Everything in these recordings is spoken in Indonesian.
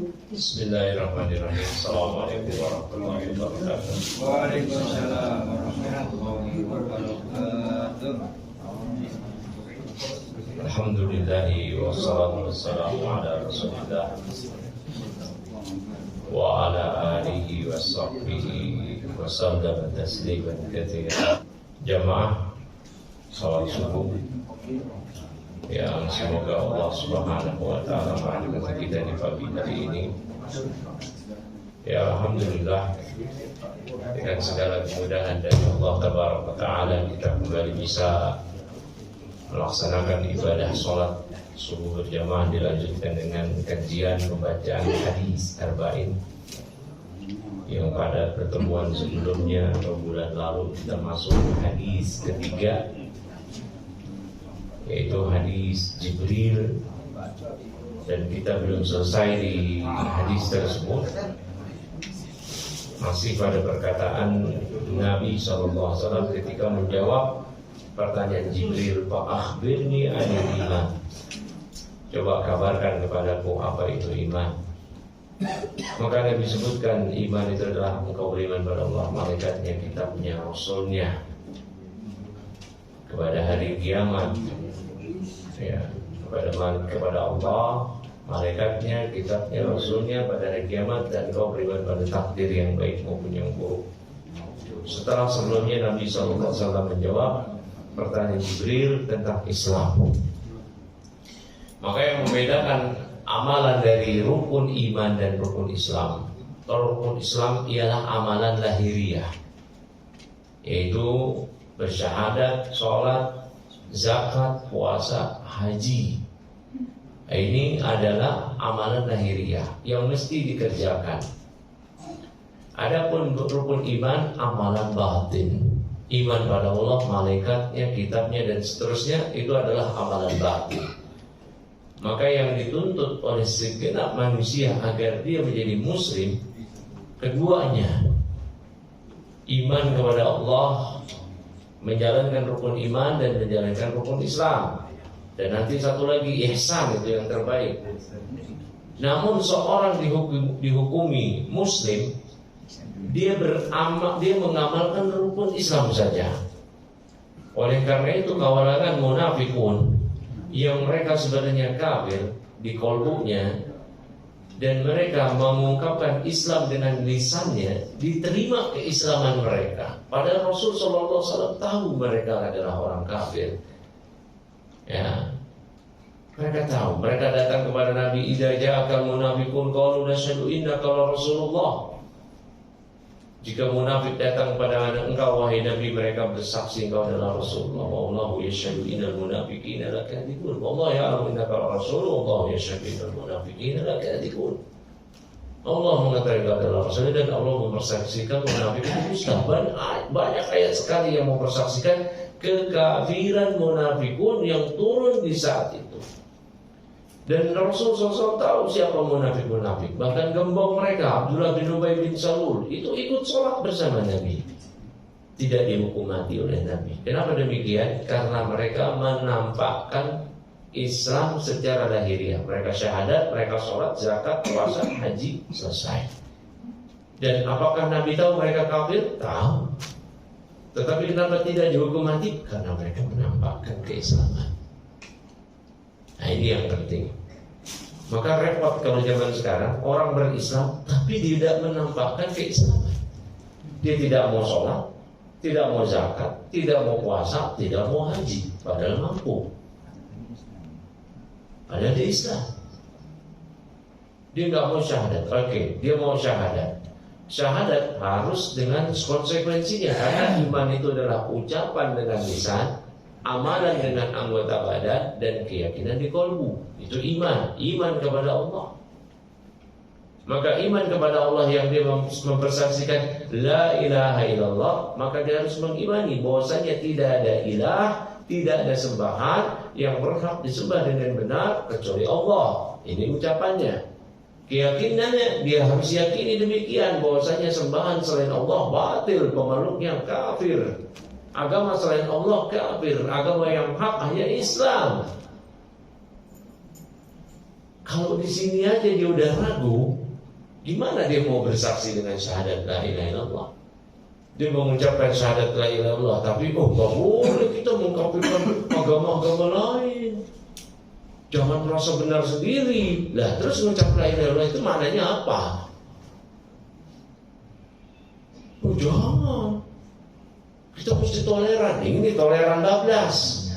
Bismillahirrahmanirrahim. Assalamualaikum warahmatullahi wabarakatuh. Waalaikumsalam warahmatullahi wabarakatuh. Alhamdulillahi wassalatu wassalamu ala rasulillah wa ala alihi wa sahbihi wa sallam tasliman katsiran. Jamaah salat subuh yang semoga Allah Subhanahu wa taala merahmati kita di pagi hari ini. Ya alhamdulillah, dengan segala kemudahan dari Allah Tabaraka wa taala kita kembali bisa melaksanakan ibadah sholat subuh berjamaah, dilanjutkan dengan kajian pembacaan hadis arba'in yang pada pertemuan sebelumnya atau bulan lalu kita masuk hadis ketiga, yaitu hadis Jibril, dan kita belum selesai di hadis tersebut, masih pada perkataan Nabi SAW ketika menjawab pertanyaan Jibril, Pak akhbirni anil iman, coba kabarkan kepadaku apa itu iman. Maka Nabi sebutkan iman itu adalah engkau beriman pada Allah, malaikatnya, kitabnya, rasulnya, kepada hari kiamat, ya, kepada Allah, malaikatnya, kitabnya, rasulnya, pada hari kiamat, dan kau beriman pada takdir yang baik maupun yang buruk. Setelah sebelumnya Nabi SAW menjawab pertanyaan Jibril tentang Islam. Maka yang membedakan amalan dari rukun iman dan rukun Islam, kalau rukun Islam ialah amalan lahiriah, yaitu bersyahadat, sholat, zakat, puasa, haji. Ini adalah amalan lahiriah yang mesti dikerjakan. Adapun rukun iman, amalan batin, iman pada Allah, malaikatnya, kitabnya, dan seterusnya, itu adalah amalan batin. Maka yang dituntut oleh segenap manusia agar dia menjadi muslim, keduanya, iman kepada Allah, menjalankan rukun iman dan menjalankan rukun Islam, dan nanti satu lagi ihsan, itu yang terbaik. Namun seorang dihukumi muslim, dia mengamalkan rukun Islam saja. Oleh karena itu kawalangan munafikun yang mereka sebenarnya kafir di kolbunya, dan mereka mengungkapkan Islam dengan lisannya, diterima keislaman mereka. Padahal Rasul SAW tahu mereka adalah orang kafir. Ya, mereka tahu. Mereka datang kepada Nabi, idza ja'akal munafiqun qalu nashhadu innaka Rasulullah. Jika munafik datang kepada engkau wahai Nabi, mereka bersaksi engkau adalah Rasulullah. Wallahu yashhadu innal munafiqina lakadzibun. Wallahu ya'lamu innaka Rasulullah. Wallahu yashhadu innal munafiqina lakadzibun. Allah mengatakan engkau adalah Rasul, dan Allah mempersaksikan munafik itu dusta. Banyak ayat sekali yang mempersaksikan kekafiran munafikun yang turun di saat itu. Dan Rasul SAW tahu siapa munafik-munafik. Bahkan gembong mereka, Abdullah bin Ubay bin Salul, itu ikut sholat bersama Nabi. Tidak dihukum mati oleh Nabi. Kenapa demikian? Karena mereka menampakkan Islam secara lahiriah. Mereka syahadat, mereka sholat, zakat, puasa, haji, selesai. Dan apakah Nabi tahu mereka kafir? Tahu. Tetapi kenapa tidak dihukum mati? Karena mereka menampakkan keislaman. Nah, ini yang penting. Maka repot kalau zaman sekarang orang berislam tapi tidak menampakkan keislaman. Dia tidak mau sholat, tidak mau zakat, tidak mau puasa, tidak mau haji, padahal mampu. Padahal dia Islam. Dia nggak mau syahadat. Oke, dia mau syahadat. Syahadat harus dengan konsekuensinya, karena iman itu adalah ucapan dengan lisan, amalan dengan anggota badan, dan keyakinan di kolbu. Itu iman kepada Allah. Maka iman kepada Allah yang dia mempersaksikan la ilaha illallah, maka dia harus mengimani bahwasanya tidak ada ilah, tidak ada sembahan yang berhak disembah dengan benar kecuali Allah. Ini ucapannya. Keyakinannya, dia harus yakini demikian bahwasanya sembahan selain Allah batil, pemeluknya kafir. Agama selain Allah kafir, agama yang hak hanya Islam. Kalau di sini aja dia udah ragu, gimana dia mau bersaksi dengan syahadat la ilaha illallah? Dia mengucapkan syahadat la ilaha illallah, tapi nggak boleh kita mengkafirkan agama-agama lain. Jangan merasa benar sendiri. Lah terus mengucap la ilaha illallah itu maknanya apa? Oh jangan. Kita mesti toleran. Ini toleran bablas.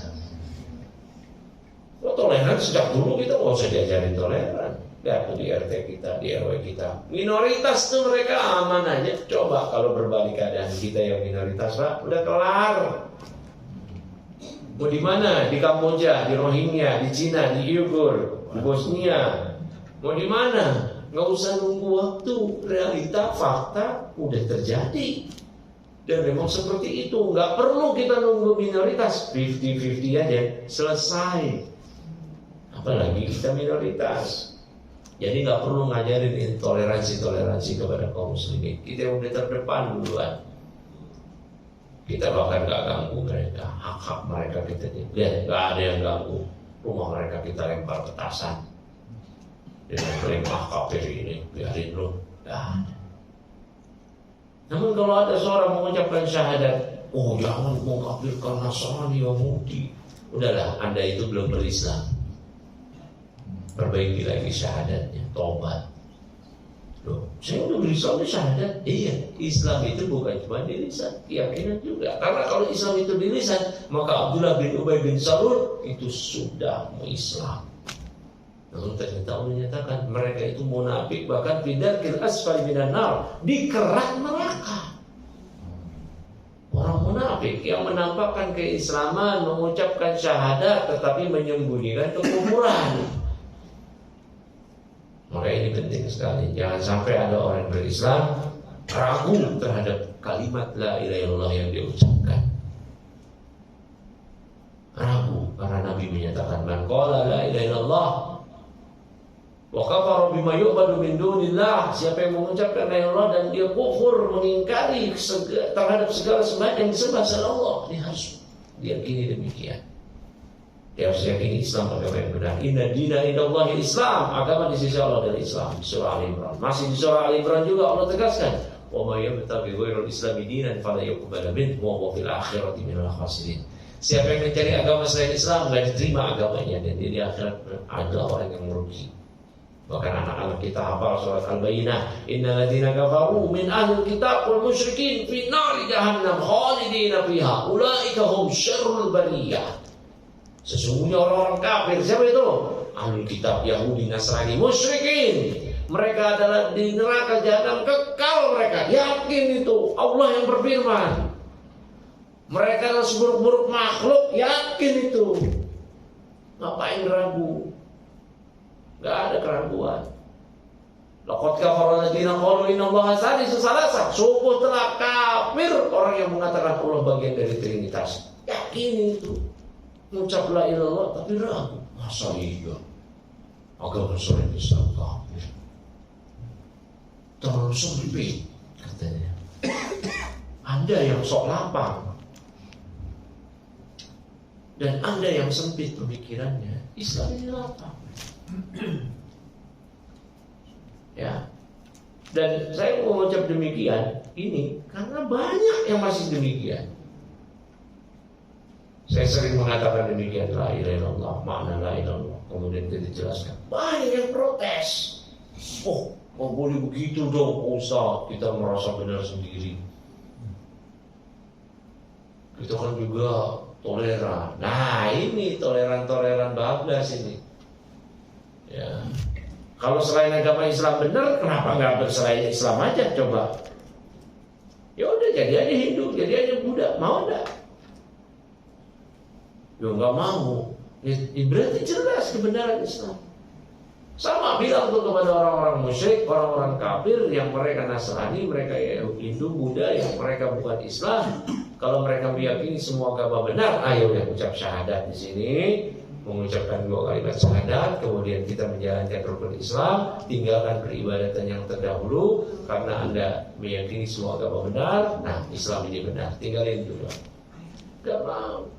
Toleran sejak dulu kita nggak usah diajarin toleran. Lihat tuh di RT kita, di RW kita, minoritas tuh mereka aman aja. Coba kalau berbalik keadaan kita yang minoritas, Pak, udah kelar. Mau di mana? Di Kamboja, di Rohingya, di Cina, di Uyghur, di Bosnia. Mau di mana? Nggak usah nunggu waktu. Realita, fakta udah terjadi. Dan memang seperti itu. Nggak perlu kita nunggu minoritas. 50-50 aja, selesai. Apalagi kita minoritas. Jadi nggak perlu ngajarin intoleransi kepada kaum muslimin. Kita yang udah terdepan duluan. Kita bahkan nggak ganggu mereka, hak-hak mereka kita lihat, nggak ada yang ganggu. Rumah mereka kita lempar petasan. Dengan klaim kafir ini, biarin lo, nggak ada. Namun kalau ada seorang mengucapkan syahadat, oh jangan mengkafirkan Nasrani Yahudi. Udahlah, Anda itu belum berislam. Perbaiki lagi syahadatnya, tobat. Loh, saya udah berislam di syahadat. Iya, Islam itu bukan cuma di lisan, keyakinan juga. Karena kalau Islam itu di lisan, maka Abdullah bin Ubay bin Salul itu sudah Islam. Namun ternyata Allah menyatakan mereka itu munafik, bahkan fidarkil asfali minan nar, di kerak neraka. Orang munafik yang menampakkan keislaman, mengucapkan syahadat, tetapi menyembunyikan kekufuran. Maka ini penting sekali. Jangan sampai ada orang berislam ragu terhadap kalimat la ilaha illallah yang dia ucapkan. Ragu karena Nabi menyatakan man qala la ilaha illallah wa kafara bima yu'badu min dunillah, siapa yang mengucapkan la ilaha illallah dan dia kufur, mengingkari terhadap segala sembahan yang disembah selain Allah, dia harus diyakini demikian. Dia harus yakini Islam agama yang benar. Inna dina indallahi Islam, agama di sisi Allah adalah Islam. Surah Al Imran. Masih di surah Al Imran juga Allah tegaskan, wa may yabtaghi ghairal islami dinan fala yuqbal minhu wa huwa fil akhirati minal khasirin. Siapa yang mencari agama selain Islam, enggak diterima agamanya, dan dia di akhirat adalah orang yang merugi. Bahkan anak-anak kita hafal surat Al-Bayyinah, innal ladzina kafaru min ahlil kitab wal musyrikin fi nari jahannam khalidina fiha ulaika hum syarrul bariyah. Sesungguhnya orang-orang kafir, siapa itu? Ahlul kitab, Yahudi, Nasrani, musyrikin. Mereka adalah di neraka jahanam kekal mereka. Yakin itu, Allah yang berfirman. Mereka adalah seburuk-buruk makhluk, yakin itu. Ngapain ragu? Gak ada keraguan. Laqad kafara alladziina qalu innallaha salisu salasa. Sungguh telah kafir orang yang mengatakan Allah bagian dari Trinitas. Yakin itu. Mengucap la ilaha illallah tapi ragu. Masa iya agama selain Islam kafir? Terlalu sempit katanya. Anda yang sok lapang dan Anda yang sempit pemikirannya. Islam ini lapang. Ya. Dan saya mengucap demikian ini karena banyak yang masih demikian. Saya sering mengatakan demikian, la ilaha illallah, makna la ilaha illallah. Kemudian kita jelaskan, banyak yang protes. Oh, nggak boleh begitu dong, Ustaz. Kita merasa benar sendiri. Kita kan juga toleran. Nah, ini toleran bablas ini. Ya. Kalau selain agama Islam benar, kenapa nggak berselain Islam aja? Coba. Ya udah, jadi aja Hindu, jadi aja Buddha, mau enggak? Ya nggak mau. Ya, berarti jelas kebenaran Islam. Sama bilang tuh kepada orang-orang musyrik, orang-orang kafir yang mereka Nasrani, mereka Hindu, Buddha, yang mereka bukan Islam. Kalau mereka meyakini semua agama benar, ayo ya ucap syahadat di sini, mengucapkan 2 kalimat syahadat, kemudian kita menjalankan rukun Islam, tinggalkan peribadatan yang terdahulu, karena Anda meyakini semua agama benar. Nah, Islam ini benar, tinggalin dulu. Gak mau.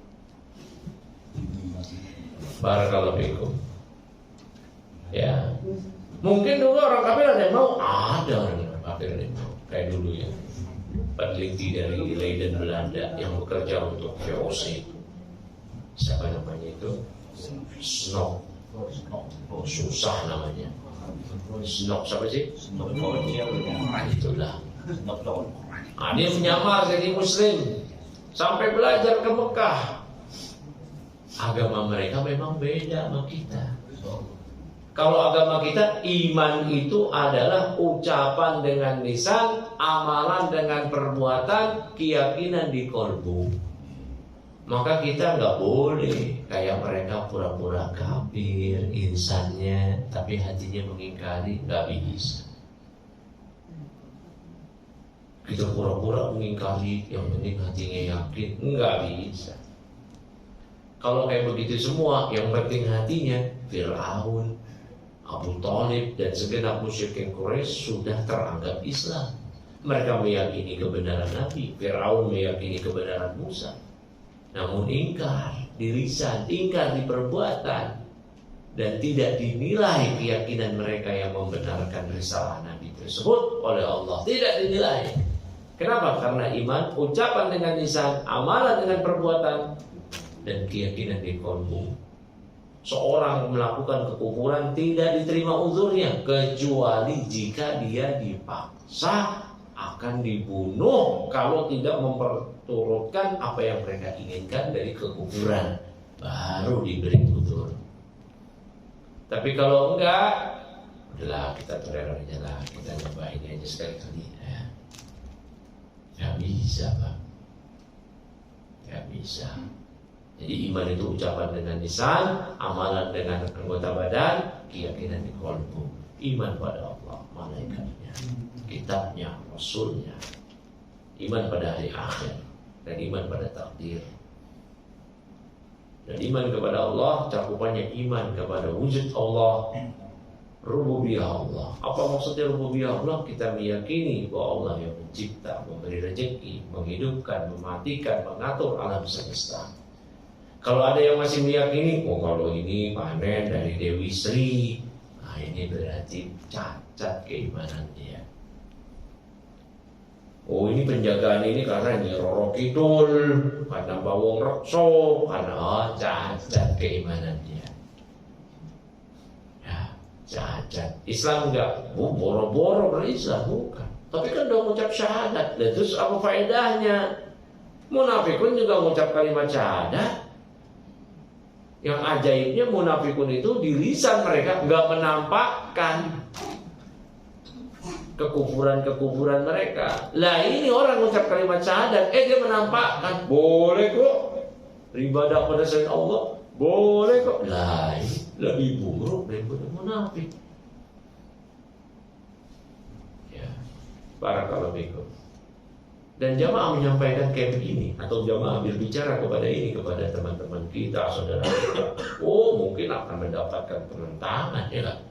Barakallahu fikum. Ya, mungkin dulu orang kafir ada yang mau, ada orang kafir yang mau, kayak dulu ya, peneliti dari Leiden Belanda yang bekerja untuk VOC, siapa namanya itu, Snok, susah namanya, Snok siapa sih? Itulah. Dia menyamar jadi Muslim sampai belajar ke Mekah. Agama mereka memang beda sama kita. Kalau agama kita, iman itu adalah ucapan dengan lisan, amalan dengan perbuatan, keyakinan di kolbu. Maka kita nggak boleh kayak mereka pura-pura kafir insannya, tapi hatinya mengingkari, nggak bisa. Kita pura-pura mengingkari, yang penting hatinya yakin, nggak bisa. Kalau kayak begitu semua, yang penting hatinya, Fir'aun, Abu Thalib dan segenap musyrikin Quraisy sudah teranggap Islam. Mereka meyakini kebenaran Nabi, Fir'aun meyakini kebenaran Musa. Namun ingkar di lisan, ingkar di perbuatan, dan tidak dinilai keyakinan mereka yang membenarkan risalah Nabi tersebut oleh Allah. Tidak dinilai. Kenapa? Karena iman, ucapan dengan lisan, amalan dengan perbuatan, dan keyakinan di kolbu. Seorang melakukan kekufuran tidak diterima uzurnya, kecuali jika dia dipaksa akan dibunuh kalau tidak memperturutkan apa yang mereka inginkan dari kekufuran, baru diberi uzur. Tapi kalau enggak, udahlah kita toleran aja lah, kita nyobain aja sekali-kali ya. Gak bisa Pak, gak bisa. Jadi iman itu ucapan dengan lisan, amalan dengan anggota badan, keyakinan di kolbu. Iman pada Allah, malaikatnya, kitabnya, rasulnya, iman pada hari akhir, dan iman pada takdir. Dan iman kepada Allah cakupannya iman kepada wujud Allah, rububiyah Allah. Apa maksudnya rububiyah Allah? Kita meyakini bahwa Allah yang mencipta, memberi rezeki, menghidupkan, mematikan, mengatur alam semesta. Kalau ada yang masih meyakini, oh kalau ini panen dari Dewi Sri, nah ini berarti cacat keimanan dia. Oh ini penjagaan ini karena ini Roro Kidul, karena Bawong Rekso, karena cacat keimanan dia. Ya, cacat. Islam enggak, boro-boro berislam, bukan. Tapi kan udah mengucap syahadat, dan terus apa faedahnya? Munafikun juga mengucap kalimat syahadat. Yang ajaibnya munafikun itu di lisan mereka nggak menampakkan kekufuran mereka. Lah ini orang mengucap kalimat syahadat, dia menampakkan, boleh kok beribadah pada selain Allah, boleh kok. Lah ini lebih buruk daripada munafik. Ya, barakallahu fikum. Dan jamaah menyampaikan kayak begini, atau jamaah berbicara kepada teman-teman kita, saudara kita, oh mungkin akan mendapatkan penentangan, ya kan?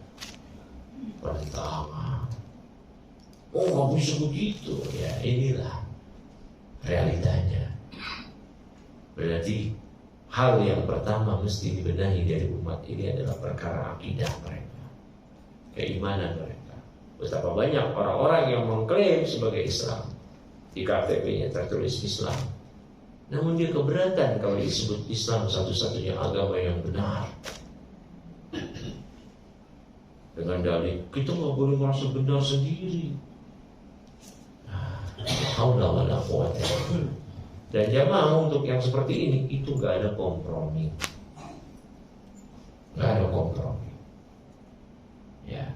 Penentangan. Oh nggak bisa begitu, ya inilah realitanya. Berarti hal yang pertama mesti dibenahi dari umat ini adalah perkara akidah mereka, keimanan mereka. Betapa banyak orang-orang yang mengklaim sebagai Islam, di KTP-nya tertulis Islam, namun dia keberatan kalau disebut Islam satu-satunya agama yang benar. Dengan dalih kita nggak boleh merasa benar sendiri. Dan jamaah untuk yang seperti ini itu nggak ada kompromi, nggak ada kompromi. Ya,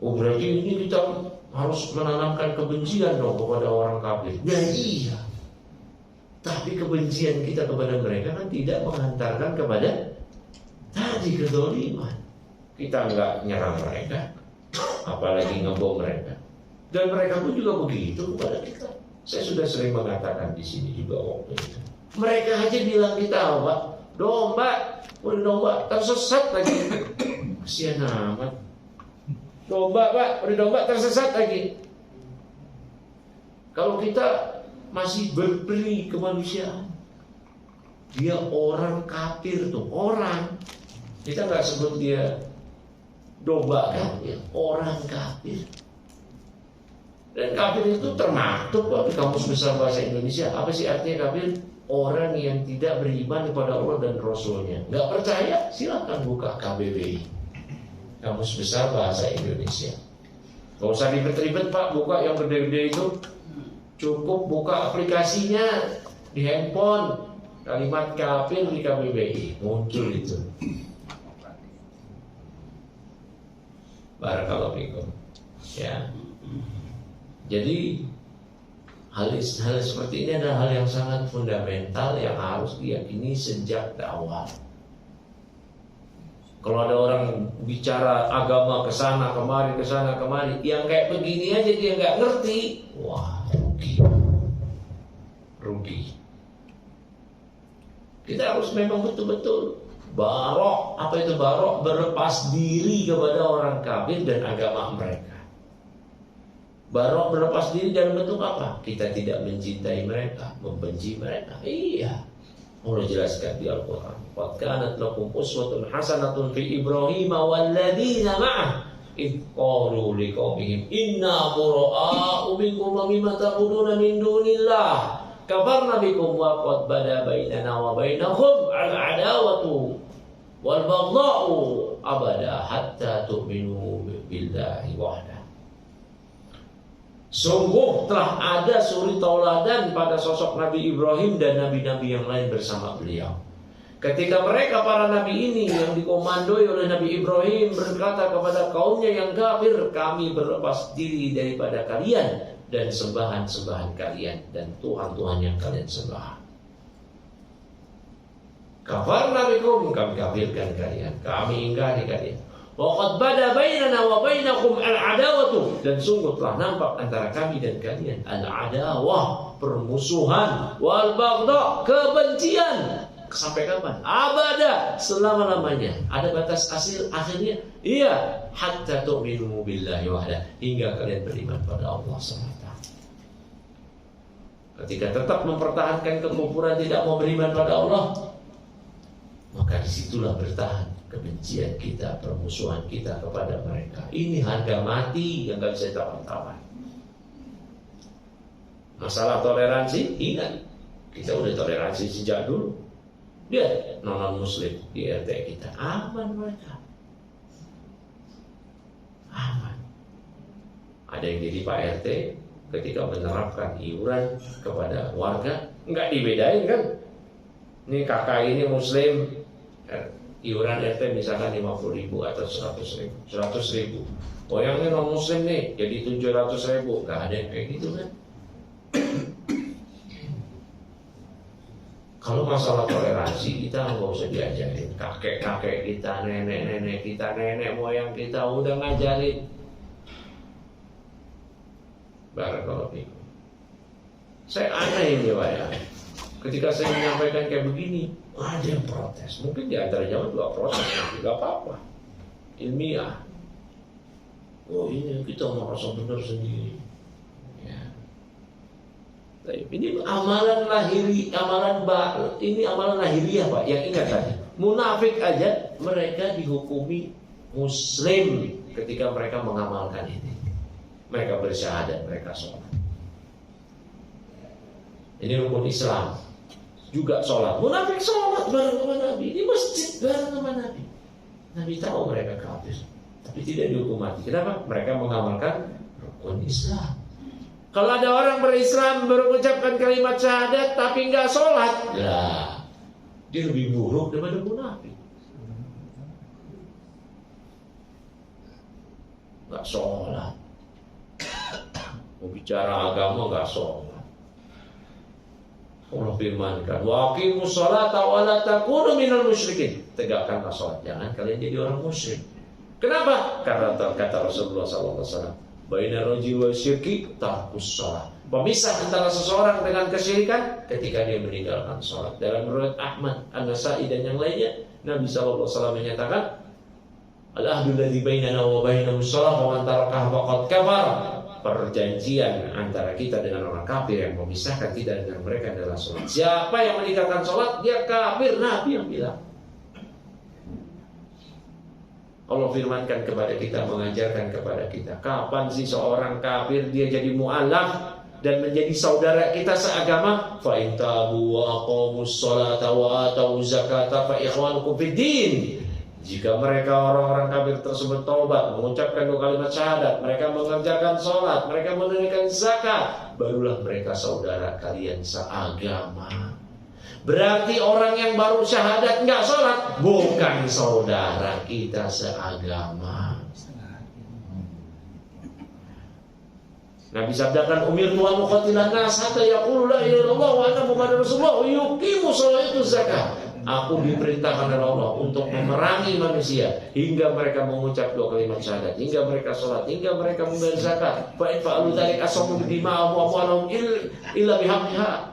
oh berarti ini kita harus menanamkan kebencian dong kepada orang kafir. Ya iya. Tapi kebencian kita kepada mereka kan tidak menghantarkan kepada tadi kezaliman. Kita nggak nyerang mereka, apalagi ngebom mereka. Dan mereka pun juga begitu kepada kita. Saya sudah sering mengatakan di sini juga waktu itu. Mereka aja bilang kita apa? Domba tersesat lagi. Kasihan amat. Domba Pak, udah domba tersesat lagi. Kalau kita masih berberi kemanusiaan, dia orang kafir tuh, orang. Kita nggak sebut dia domba kafir, orang kafir. Dan kafir itu termaktub di Kamus Besar Bahasa Indonesia. Apa sih artinya kafir? Orang yang tidak beriman kepada Allah dan Rasulnya. Nggak percaya? Silakan buka KBBI, Kamus Besar Bahasa Indonesia. Nggak usah ribet-ribet Pak, buka yang gede-gede itu. Cukup buka aplikasinya di handphone. Kalimat kafir di KBBI muncul itu. Barakallahu fikum. Ya. Jadi hal seperti ini adalah hal yang sangat fundamental yang harus diyakini sejak awal. Kalau ada orang bicara agama kesana kemari, yang kayak begini aja dia nggak ngerti, wah rugi. Kita harus memang betul-betul barok. Apa itu barok? Berlepas diri kepada orang kafir dan agama mereka. Barok berlepas diri dalam bentuk apa? Kita tidak mencintai mereka, membenci mereka. Iya. Allah jelaskan di Al-Quran. Qad kanat lakum uswatun hasanatun fi Ibrahim walladzina ma'ah idh qalu liqaumihim inna bura'a'u minkum wa mimma ta'buduna min dunillah kafarna bikum wa qad bada bainana wa bainakum al-adawatu wal baghdha'u abada hatta tu'minu billahi wahdah. Sungguh telah ada suri tauladan pada sosok Nabi Ibrahim dan nabi-nabi yang lain bersama beliau. Ketika mereka para nabi ini yang dikomandoi oleh Nabi Ibrahim berkata kepada kaumnya yang kafir, kami berlepas diri daripada kalian dan sembahan-sembahan kalian dan Tuhan-Tuhan yang kalian sembah. Kafarna bikum, kami kafirkan kalian, kami ingkari kalian. Wa qad bada bainana wa bainakum al-adawatu, dan sungguh telah nampak antara kami dan kalian al-adawah, permusuhan, wal baghdha, kebencian. Sampai kapan? Abada, selama-lamanya. Ada batas akhirnya? Iya, hatta tu'minu billahi wahda, hingga kalian beriman pada Allah semata. Ketika tetap mempertahankan kekufuran, tidak mau beriman pada Allah, maka disitulah bertahan kebencian kita, permusuhan kita kepada mereka. Ini harga mati yang gak bisa ditawar-tawar. Masalah toleransi, ingat, kita udah toleransi sejak dulu. Dia non-muslim di RT kita, aman mereka, aman. Ada yang jadi Pak RT ketika menerapkan iuran kepada warga, nggak dibedain kan? Ini kakak ini muslim, iuran RT misalkan 50.000 atau 100.000. Oh yang ini non muslim nih jadi 700.000, nggak ada yang kayak gitu kan? Kalau masalah toleransi kita nggak usah diajarin. Kakek-kakek kita, nenek-nenek kita, nenek moyang kita udah ngajarin. Barakallahu fikum. Saya aneh ini Pak ya. Ketika saya menyampaikan kayak begini, ada yang protes. Mungkin di antara jamaah juga protes, nggak apa-apa. Ilmiah. Oh ini kita merasa benar sendiri. Ya. Ini amalan lahiriah Pak. Yang ingat tadi, munafik aja mereka dihukumi muslim ketika mereka mengamalkan ini. Mereka bersyahadat, mereka sholat. Ini rukun Islam. Juga sholat. Munafik sholat bareng sama Nabi. Di masjid bareng sama Nabi. Nabi tahu mereka kafir, tapi tidak dihukum mati. Kenapa? Mereka mengamalkan rukun Islam. Kalau ada orang berislam berucapkan kalimat syahadat tapi nggak sholat, lah dia lebih buruk daripada munafik. Nggak sholat, mau bicara agama nggak sholat. Allah firmankan, wa aqimus sholata wa la takunu minal musyrikin. Tegakkanlah sholat, jangan kalian jadi orang musyrik. Kenapa? Karena kata Rasulullah SAW, baina rajul wa syirki tarkus shalah. Pemisah antara seseorang dengan kesyirikan ketika dia meninggalkan salat. Dalam riwayat Ahmad, An-Nasa'i dan yang lainnya, Nabi sallallahu alaihi wasallam menyatakan, al-ahdu alladzi bainana wa bainahum shalah wa man tarakaha faqad kafar. Perjanjian antara kita dengan orang kafir yang memisahkan kita dengan mereka adalah salat. Siapa yang meninggalkan salat, dia kafir, Nabi yang bilang. Allah firmankan kepada kita, mengajarkan kepada kita, kapan sih seorang kafir dia jadi mu'alaf dan menjadi saudara kita seagama? Fa in tabu wa aqamus sholata wa atau zakata fa ikhwanukum fid din. Jika mereka orang-orang kafir tersebut taubat, mengucapkan dua kalimat syahadat, mereka mengerjakan sholat, mereka menunaikan zakat, barulah mereka saudara kalian seagama. Berarti orang yang baru syahadat nggak sholat bukan saudara kita seagama. Nabi sabdakan, umirtu an uqatilan nas hatta yaqulu la ilaha illallah wa anna muhammadar rasulullah wa yuqimu sholata zakat. Aku diperintahkan oleh Allah untuk memerangi manusia hingga mereka mengucap dua kalimat syahadat, hingga mereka sholat, hingga mereka membayar zakat. Fa in fa'alu dzalika asamu bidima'ahum wa amwalahum illa bihaqqiha.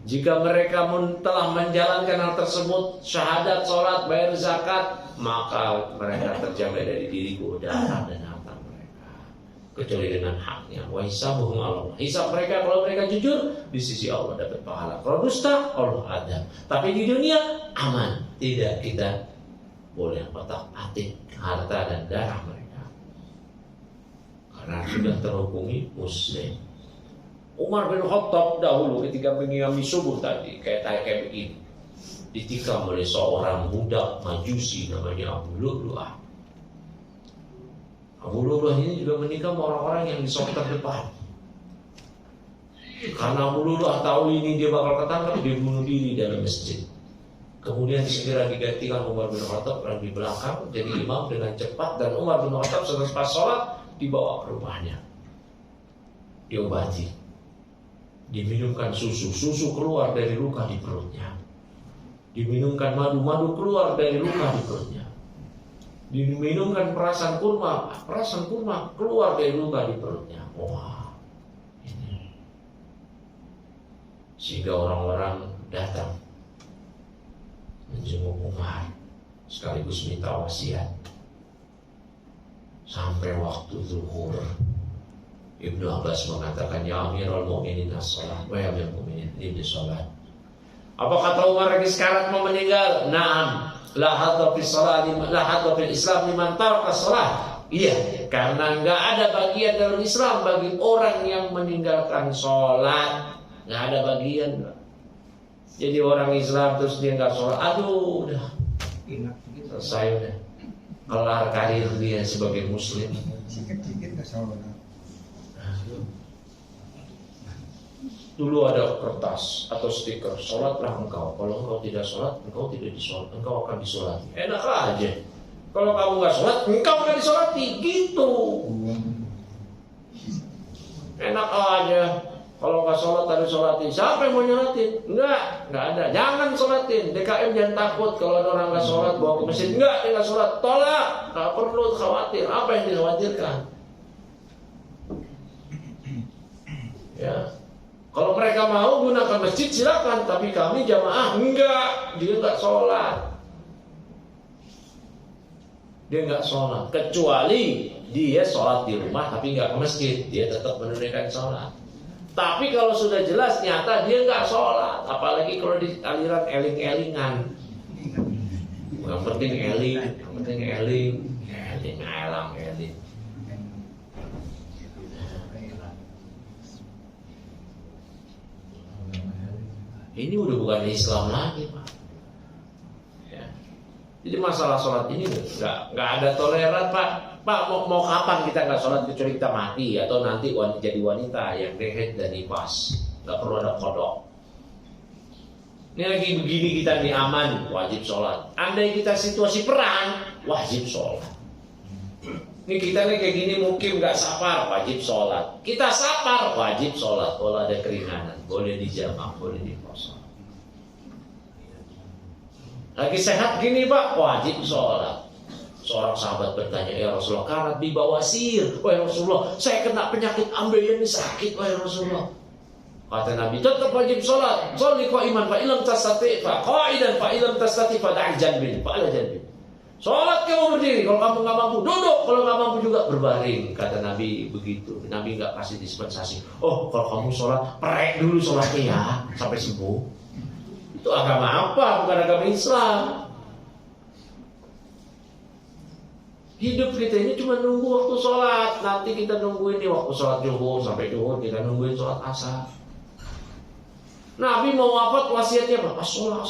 Jika mereka telah menjalankan hal tersebut, syahadat, sholat, bayar zakat, maka mereka terjaga dari diriku darah dan harta mereka, kecuali dengan haknya. Wa hisabuhum 'ala Allah. Hisab mereka kalau mereka jujur di sisi Allah dapat pahala. Kalau dusta Allah adab. Tapi di dunia aman, tidak kita boleh otak-atik harta dan darah mereka karena sudah terhukumi muslim. Umar bin Khattab dahulu ketika mengimami subuh tadi kayak begini, ditikam oleh seorang budak majusi namanya Abu Lu'lu'ah. Abu Lu'lu'ah ini juga menikam orang-orang yang di saf terdepan. Karena Abu Lu'lu'ah tahu ini dia bakal ketangkap, dia bunuh diri dalam masjid. Kemudian segera digantikan Umar bin Khattab yang di belakang jadi imam dengan cepat, dan Umar bin Khattab setelah sholat dibawa ke rumahnya, diobati, diminumkan susu keluar dari luka di perutnya, diminumkan madu keluar dari luka di perutnya, diminumkan perasan kurma keluar dari luka di perutnya. Wah, ini sehingga orang-orang datang menjenguk Umar sekaligus minta wasiat. Sampai waktu zuhur, Ibnu Abbas mengatakan, ya Amirul Mu'minin as-salat, wa ya Amirul Mu'minin ini salat. Apa kata Umar lagi sekarang mau meninggal? Naam, la hadza fil Islam liman taraka salat. Iya, karena enggak ada bagian dalam Islam bagi orang yang meninggalkan salat. Enggak ada bagian. Jadi orang Islam terus dia enggak salat, aduh udah selesai udah. Kelar karir dia sebagai muslim. Sikit-sikit enggak salat. Dulu ada kertas atau stiker, sholatlah engkau. Kalau engkau tidak sholat, engkau tidak disolat, engkau akan disolati. Enak aja. Kalau kamu nggak sholat, engkau akan disolati. Gitu. Enak aja. Kalau nggak sholat harus sholatin. Siapa yang mau nyolatin? Nggak ada. Jangan sholatin. DKM jangan takut kalau ada orang nggak sholat bawa ke masjid. Nggak, dia nggak sholat. Tolak. Nggak perlu khawatir. Apa yang dikhawatirkan? Ya. Kalau mereka mau gunakan masjid silakan, tapi kami jamaah enggak, dia enggak sholat. Dia enggak sholat, kecuali dia sholat di rumah tapi enggak ke masjid, dia tetap menunaikan sholat. Tapi kalau sudah jelas nyata dia enggak sholat, apalagi kalau di aliran eling-elingan. Yang penting eling, eling. Ini udah bukan Islam lagi, Pak. Ya. Jadi masalah sholat ini nggak ada toleran, Pak. Pak mau kapan kita nggak sholat kecuali kita mati atau nanti jadi wanita yang dehet dan nifas, nggak perlu ada kodok. Ini lagi begini kita nih aman, wajib sholat. Andai kita situasi perang, wajib sholat. Ini kita nih kayak gini mungkin nggak sapar, wajib sholat. Kita sapar, wajib sholat. Kalau ada keringanan, boleh dijamak, boleh dikosong. Lagi sehat gini Pak, wajib sholat. Seorang sahabat bertanya, ya Rasulullah, karena bawasir. Wahai Rasulullah, saya kena penyakit ambeien ini sakit, wahai Rasulullah. Kata Nabi, tetap wajib sholat. Sholli qa'iman fa illam tastati' fa qa'idan fa illam tastati' fa da'i janbin fa ala janbin. Sholat kamu berdiri, kalau kamu nggak mampu duduk, kalau nggak mampu juga berbaring. Kata Nabi begitu. Nabi nggak kasih dispensasi. Oh, kalau kamu sholat, perek dulu sholatnya ya sampai sembuh. Itu agama apa? Bukan agama Islam. Hidup kita ini cuma nunggu waktu sholat. Nanti kita nungguin nih waktu sholat zuhur sampai zuhur kita nungguin sholat asar. Nabi mau wafat wasiatnya apa? Sholat.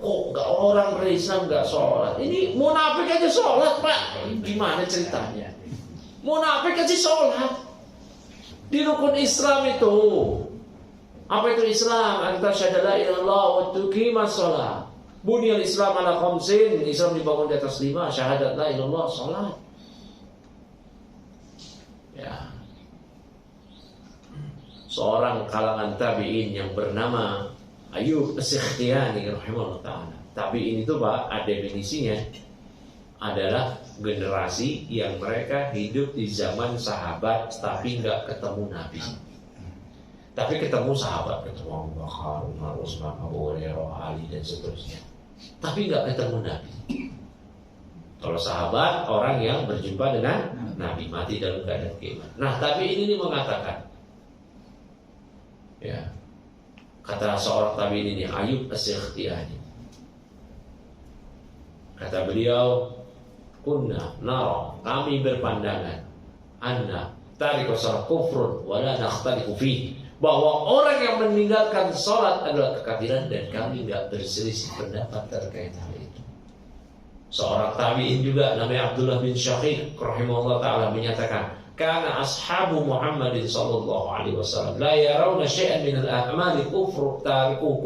Oh, enggak, orang berislam enggak sholat. Ini munafik aja sholat, Pak. Gimana ceritanya? Munafik aja sholat. Di rukun Islam itu, apa itu Islam? Anta syahada la ilaha illallah wa tuqimas shalah. Bunyal Islam ala khamsin. Islam dibangun di atas 5, syahadat la ilaha illallah, salat. Ya. Seorang kalangan tabi'in yang bernama Ayub As-Sikhtiyani rahimahullah ta'ala. Tabi'in itu Pak, ada definisinya adalah generasi yang mereka hidup di zaman sahabat tapi nggak ketemu Nabi. Tapi ketemu sahabat, ketemu Abu Bakar, Umar, Utsman, Abu Hurairah, Ali dan seterusnya. Tapi nggak ketemu Nabi. Kalau sahabat orang yang berjumpa dengan Nabi, mati dalam keadaan beriman. Nah, tapi ini mengatakan, ya, kata seorang tabi'in ini Ayub As-Sikhtiyani. Kata beliau, kunna nara, kami berpandangan, anna tariku salat kufrun wala nakhtalifu fihi, bahwa orang yang meninggalkan sholat adalah kekafiran dan kami tidak berselisih pendapat terkait hal itu. Seorang tabi'in juga namanya Abdullah bin Syaqiq rahimahullah ta'ala menyatakan, kana ashabu Muhammadin sallallahu alaihi wasallam la yarawna syai'an min al-a'mali tarikuhu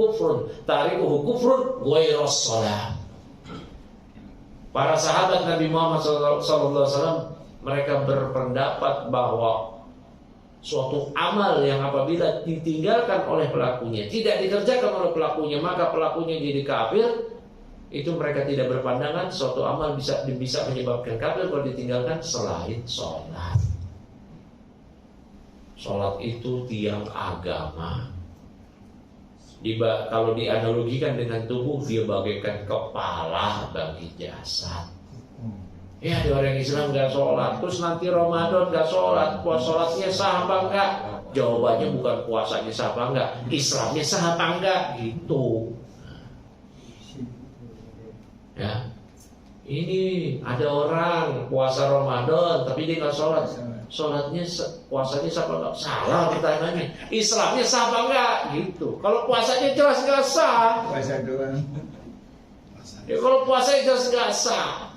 kufrun ghairu shalah. Para sahabat Nabi Muhammad sallallahu alaihi wasallam mereka berpendapat bahwa suatu amal yang apabila ditinggalkan oleh pelakunya, tidak dikerjakan oleh pelakunya, maka pelakunya jadi kafir. Itu mereka tidak berpandangan suatu amal bisa menyebabkan kafir kalau ditinggalkan selain sholat. Sholat itu tiang agama. Kalau dianalogikan dengan tubuh, dia bagaikan kepala bagi jasad. Ya, ada orang Islam nggak sholat, terus nanti Ramadan nggak sholat, sholatnya sah apa enggak? Jawabannya bukan puasanya sah apa enggak, Islamnya sah apa enggak, gitu. Ya, ini ada orang puasa Ramadan tapi dia nggak sholat, sholatnya puasanya sah apa enggak? Salah pertanyaannya, Islamnya sah apa enggak, gitu. Kalau puasanya jelas nggak sah. Puasa doang. Ya, kalau puasanya jelas nggak sah.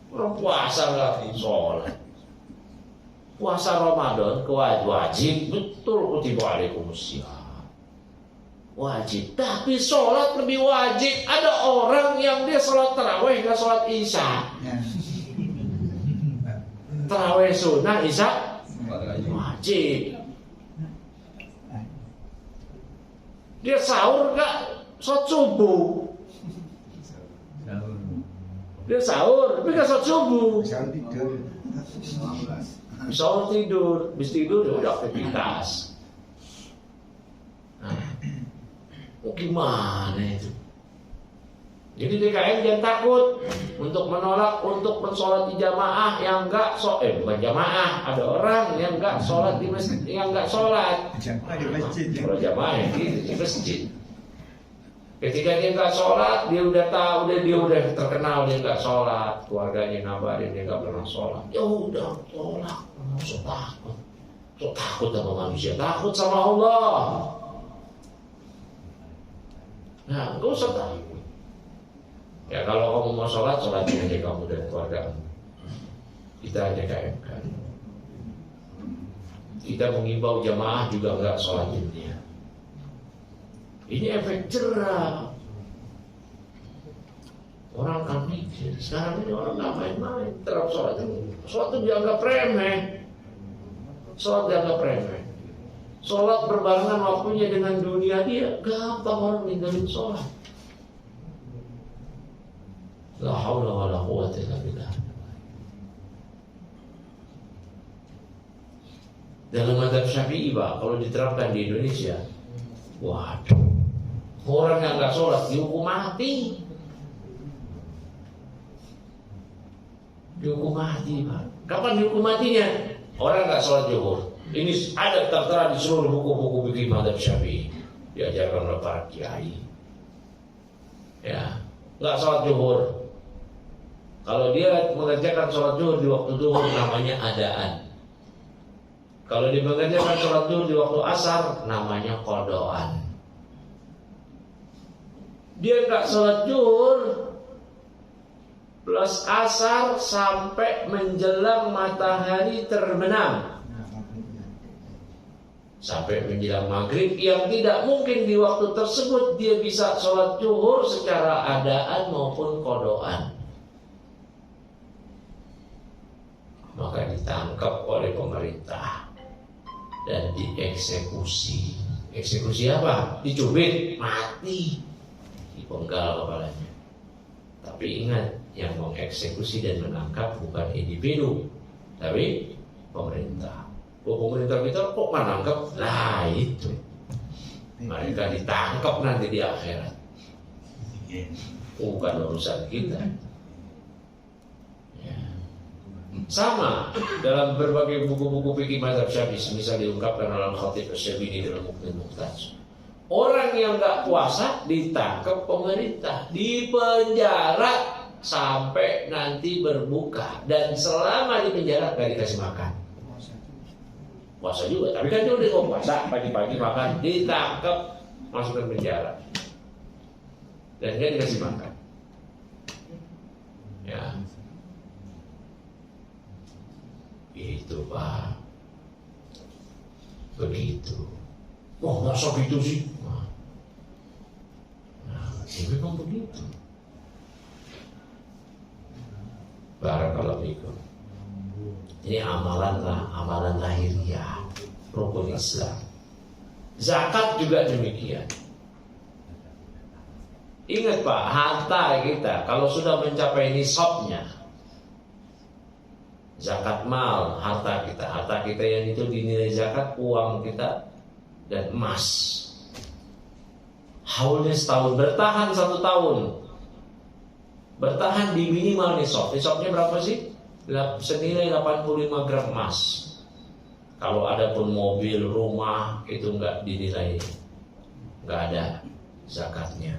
Orang puasa nggak sholat. Puasa Ramadan wajib, betul, kutiba alaikumussyam, wajib. Tapi sholat lebih wajib. Ada orang yang dia sholat tarawih nggak sholat isya. Tarawih sunnah, isya wajib. Dia sahur nggak sholat subuh. Dia sahur, tapi gak sholat subuh. Sahur tidur, habis tidur ya udah aktivitas. Nah, gimana itu? Jadi DKM jangan takut untuk menolak untuk mensolat di jamaah yang enggak bukan jamaah, ada orang yang enggak sholat di masjid, yang enggak sholat. Kalau jamaah yang di masjid. Ketika dia nggak sholat, dia udah tahu, dia udah terkenal dia nggak sholat, keluarganya ngabarin dia nggak pernah sholat. Ya udah tolak, nggak usah takut. So takut sama manusia, takut sama Allah. Nah, nggak usah takut. Ya kalau kamu mau sholat, sholatin aja kamu dan keluarga. Kita aja KM kan. Kita mengimbau jamaah juga nggak sholatin dia. Ini efek jerah. Orang kan mikir, sekarang ini orang nggak main-main terhadap sholat itu. Sholat itu dianggap remeh. Sholat dianggap remeh. Sholat berbarengan waktunya dengan dunia dia, gampang orang ninggalin sholat. La haula wa la quwwata illa billah. Dalam mazhab Syafi'i, Pak, kalau diterapkan di Indonesia, waduh, orang yang nggak sholat dihukum mati. Dihukum mati, Pak. Kapan dihukum matinya? Orang nggak sholat zuhur. Ini ada tertera di seluruh buku-buku fikih mazhab Syafi'i. Diajarkan oleh para kiai. Ya, nggak sholat zuhur. Kalau dia mengerjakan sholat zuhur di waktu zuhur namanya adaan. Kalau dia mengerjakan sholat zuhur di waktu asar namanya qodoan. Dia nggak sholat zuhur plus asar sampai menjelang matahari terbenam, sampai menjelang maghrib, yang tidak mungkin di waktu tersebut dia bisa sholat zuhur secara adaan maupun qodoan. Maka ditangkap oleh pemerintah dan dieksekusi. Eksekusi apa? Dicubit, mati, dipenggal kepalanya. Tapi ingat, yang mengeksekusi dan menangkap bukan individu, tapi pemerintah. Pemerintah kita kok menangkap? Nah itu, mereka ditangkap nanti di akhirat. Bukan urusan kita. Ya. Sama dalam berbagai buku-buku fikih mazhab Syafi'i, misal diungkapkan oleh Khatib Asy-Syabini dalam Muqbil Muqtaj. Orang yang nggak puasa ditangkap pemerintah, dipenjara sampai nanti berbuka, dan selama di penjara nggak dikasih makan. Puasa juga, tapi kan dia udah mau puasa, pagi-pagi makan, ditangkap, masuk ke penjara, dan nggak dikasih makan. Ya, itu Pak, begitu. Wah, masa gitu sih? Nah, ini memang begitu. Barakallahu fikum. Ini amalan lahiriah, rukun Islam. Zakat juga demikian. Ingat Pak, harta kita kalau sudah mencapai nisabnya, zakat mal, harta kita yang itu dinilai zakat, uang kita dan emas. Haulnya setahun, bertahan 1 tahun, bertahan di minimal nisab. Nisabnya berapa sih? Senilai 85 gram emas. Kalau ada pun mobil, rumah, itu nggak dinilai, nggak ada zakatnya.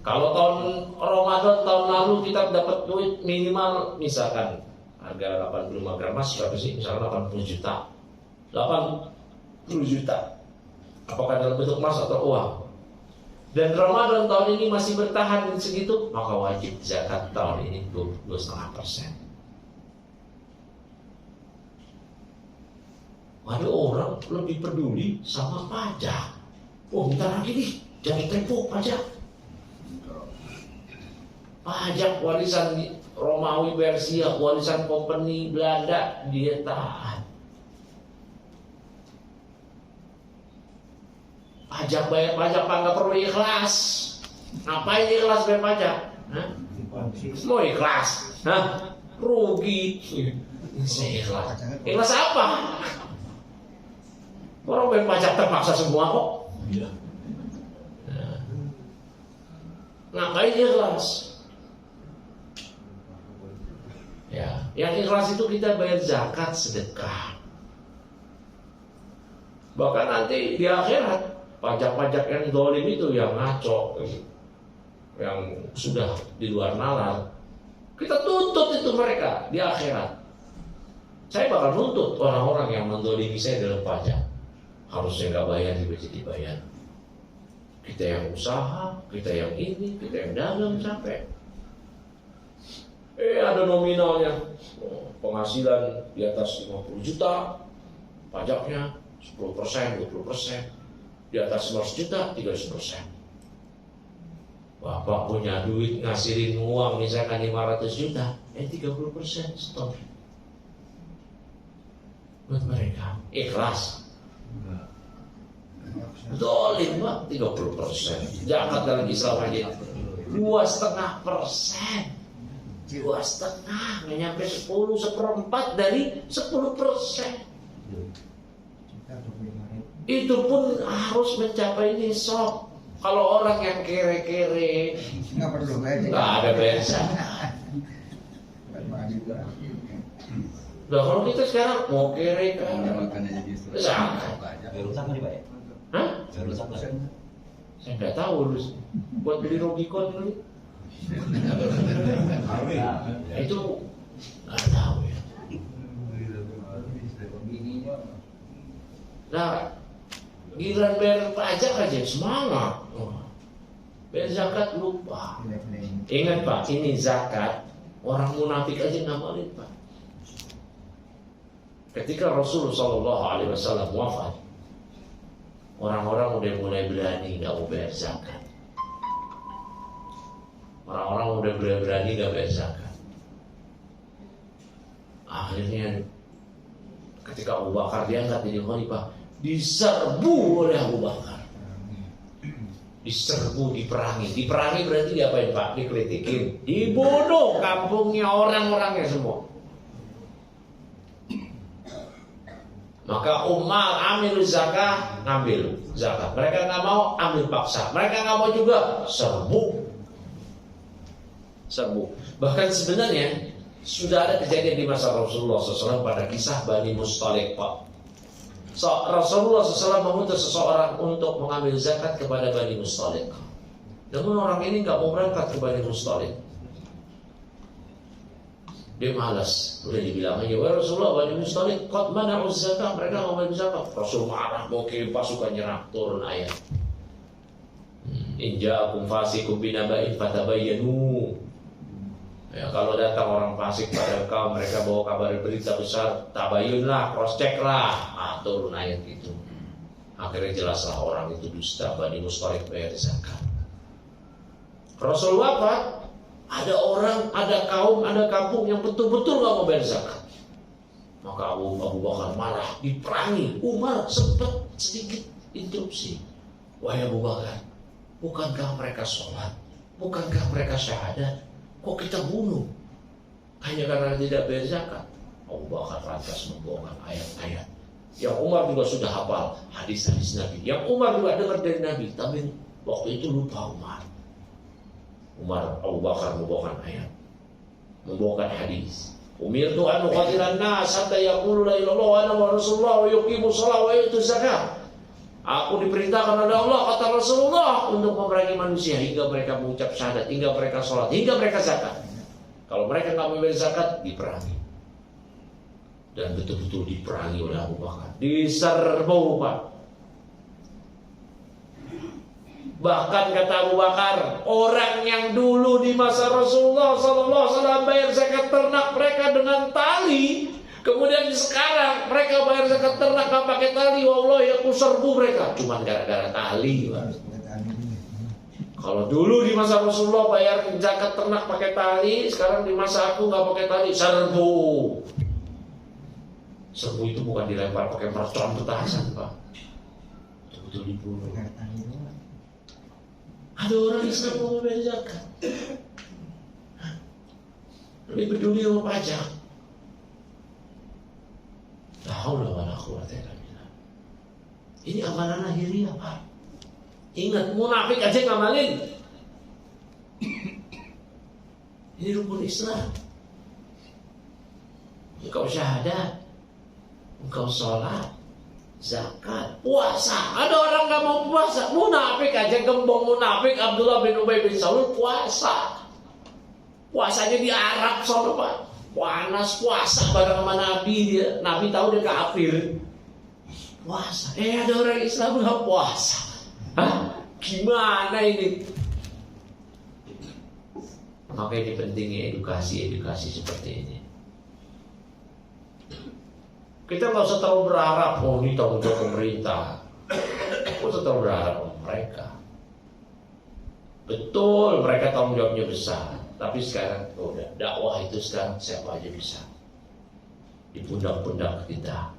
Kalau tahun Ramadan tahun lalu kita dapat duit minimal, misalkan harga 85 gram emas berapa sih? Misalkan 80 juta. 80 juta. Apakah dalam bentuk emas atau uang? Dan Ramadan tahun ini masih bertahan segitu, maka wajib zakat tahun ini 22,5%. Ada orang lebih peduli sama pajak. Oh, bentar lagi nih, jadi tempo pajak. Pajak warisan Romawi Persia, warisan company Belanda, dia taat. Pajak, bayar pajak Pak, nggak perlu ikhlas. Ngapain ikhlas bayar pajak? Hah? Mau ikhlas? Hah? Rugi. Saya ikhlas. Ikhlas apa? Orang bayar pajak terpaksa semua kok. Nah. Ngapain ikhlas? Ya, yang ikhlas itu kita bayar zakat, sedekah. Bahkan nanti di akhirat pajak-pajak yang dolim itu, yang ngaco, yang sudah di luar nalar, kita tuntut itu mereka di akhirat. Saya bakal nuntut orang-orang yang mendolimi saya dalam pajak. Harusnya nggak bayar, juga jadi bayar. Kita yang usaha, kita yang ini, kita yang dagang capek. Ada nominalnya, penghasilan di atas 50 juta, pajaknya 10%, 20%. Di atas 100 juta, 30%. Bapak punya duit ngasihin uang misalkan 500 juta, 30% stop. Buat mereka ikhlas. Dolim Pak, 30%. Zakat dalam Islam aja 2,5%. 2,5, nggak nyampe 10, 1/4 dari 10%. Itu pun harus mencapai nisab. Kalau orang yang kere-kere, nggak perlu bayar. nggak ada bayar zakat. Nah, kalau kita sekarang mau kere kan zakat. Rusak nggak dibayar? Hah? Rusak nggak? Saya nggak tahu, buat beli Robicon dulu. Itu nggak tahu ya. Nah, giliran bayar pajak aja semangat. Bayar zakat lupa. Ingat Pak, ini zakat orang munafik aja ngamalin Pak. Ketika Rasulullah SAW wafat, orang-orang udah mulai berani nggak mau bayar zakat. Orang-orang udah mulai berani nggak bayar zakat. Akhirnya ketika Abu Bakar diangkat jadi khalifah, diserbu oleh Abu Bakar. Diserbu, diperangi. Diperangi berarti diapain Pak? Dikritikin, dibunuh kampungnya, orang-orangnya semua. Maka Umar ambil zakat, ngambil zakat. Mereka nggak mau, ambil paksa. Mereka nggak mau juga, serbu. Bahkan sebenarnya sudah ada kejadian di masa Rasulullah SAW pada kisah Bani Mustalik Pak. Rasulullah SAW mengutus seseorang untuk mengambil zakat kepada Bani Mustalik. Namun orang ini nggak mau berangkat ke Bani Mustalik. Dia malas. Udah dibilang aja, wah Rasulullah, Bani Mustalik qad mana'u zakat, mereka nggak mau zakat. Rasul marah, mau kirim pasukan nyerang, turun ayat. In ja'akum fasiqun binaba'in fatabayyanu. Ya, kalau datang orang fasik pada kaum, mereka bawa kabar berita besar, tabayunlah, cross check lah. Turun ayat itu. Akhirnya jelaslah orang itu dusta. Bani Mustalik bayar zakat. Rasul wafat, ada orang, ada kaum, ada kampung yang betul-betul gak mau bayar zakat. Maka Abu Bakar marah, diperangi. Umar sempat sedikit interupsi. Wahai Abu Bakar, bukankah mereka sholat? Bukankah mereka syahadat? Kok kita bunuh hanya karena tidak bayar zakat? Abu Bakar lantas membawakan ayat-ayat yang Umar juga sudah hafal, hadis-hadis Nabi yang Umar juga dengar dari Nabi, tapi waktu itu lupa Abu Bakar membawakan ayat, membawakan hadis. Umirtu an uqatilan nas hatta yaqulu la ilaha illallah wa anna rasulullah wa yuqimu shalah wa yu'tu zakat. Aku diperintahkan oleh Allah, kata Rasulullah, untuk memerangi manusia hingga mereka mengucap syahadat, hingga mereka sholat, hingga mereka zakat. Kalau mereka nggak membayar zakat, diperangi. Dan betul-betul diperangi oleh Abu Bakar. Diserbu Pak. Bahkan kata Abu Bakar, orang yang dulu di masa Rasulullah SAW bayar zakat ternak mereka dengan tali, kemudian sekarang mereka bayar zakat ternak nggak pakai tali, wallah ya aku serbu mereka. Cuma gara-gara tali Pak. Kalau dulu di masa Rasulullah bayar zakat ternak pakai tali, sekarang di masa aku nggak pakai tali, serbu. Serbu itu bukan dilempar pakai mercon petasan Pak, betul-betul dibunuh. Ada orang Islam mau bayar zakat, lebih peduli sama pajak. La haula wala quwwata illa billah. Ini amalan lahiriah Pak. Ingat, munafik aja ngamalin. Ini rukun Islam. Engkau syahadat, engkau sholat, zakat, puasa. Ada orang gak mau puasa, munafik aja, gembong munafik. Abdullah bin Ubay bin Salul puasa. Puasanya di Arab sono Pak. Panas puasa bareng sama Nabi dia. Nabi tahu dia kafir. Puasa. Ada orang Islam nggak puasa. Hah? Gimana ini? Makanya dipentingnya edukasi seperti ini. Kita nggak usah terlalu berharap, oh ini tanggung jawab pemerintah. Kita usah terlalu berharap mereka. Betul, mereka tanggung jawabnya besar. Tapi sekarang udah dakwah itu sekarang siapa aja bisa. Di pundak-pundak kita.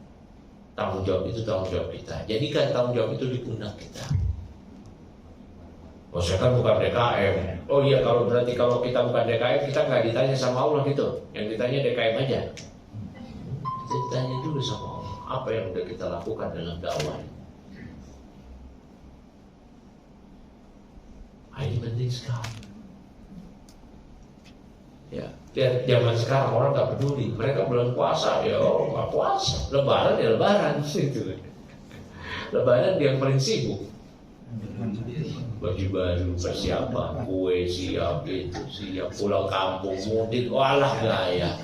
Tanggung jawab itu tanggung jawab kita. Jadikan tanggung jawab itu di pundak kita. Oh saya kan bukan DKM. Oh iya, kalau berarti kalau kita bukan DKM, kita nggak ditanya sama Allah gitu. Yang ditanya DKM aja. Kita ditanya dulu sama Allah, apa yang udah kita lakukan dalam dakwah. Ini penting sekali. Ya, lihat zaman sekarang orang nggak peduli. Mereka bulan puasa, ya nggak puasa. Lebaran ya lebaran, gitu. Lebaran dia yang paling sibuk. Baju baru persiapan, kue siap, itu siap, pulang kampung mudik, walah gaya.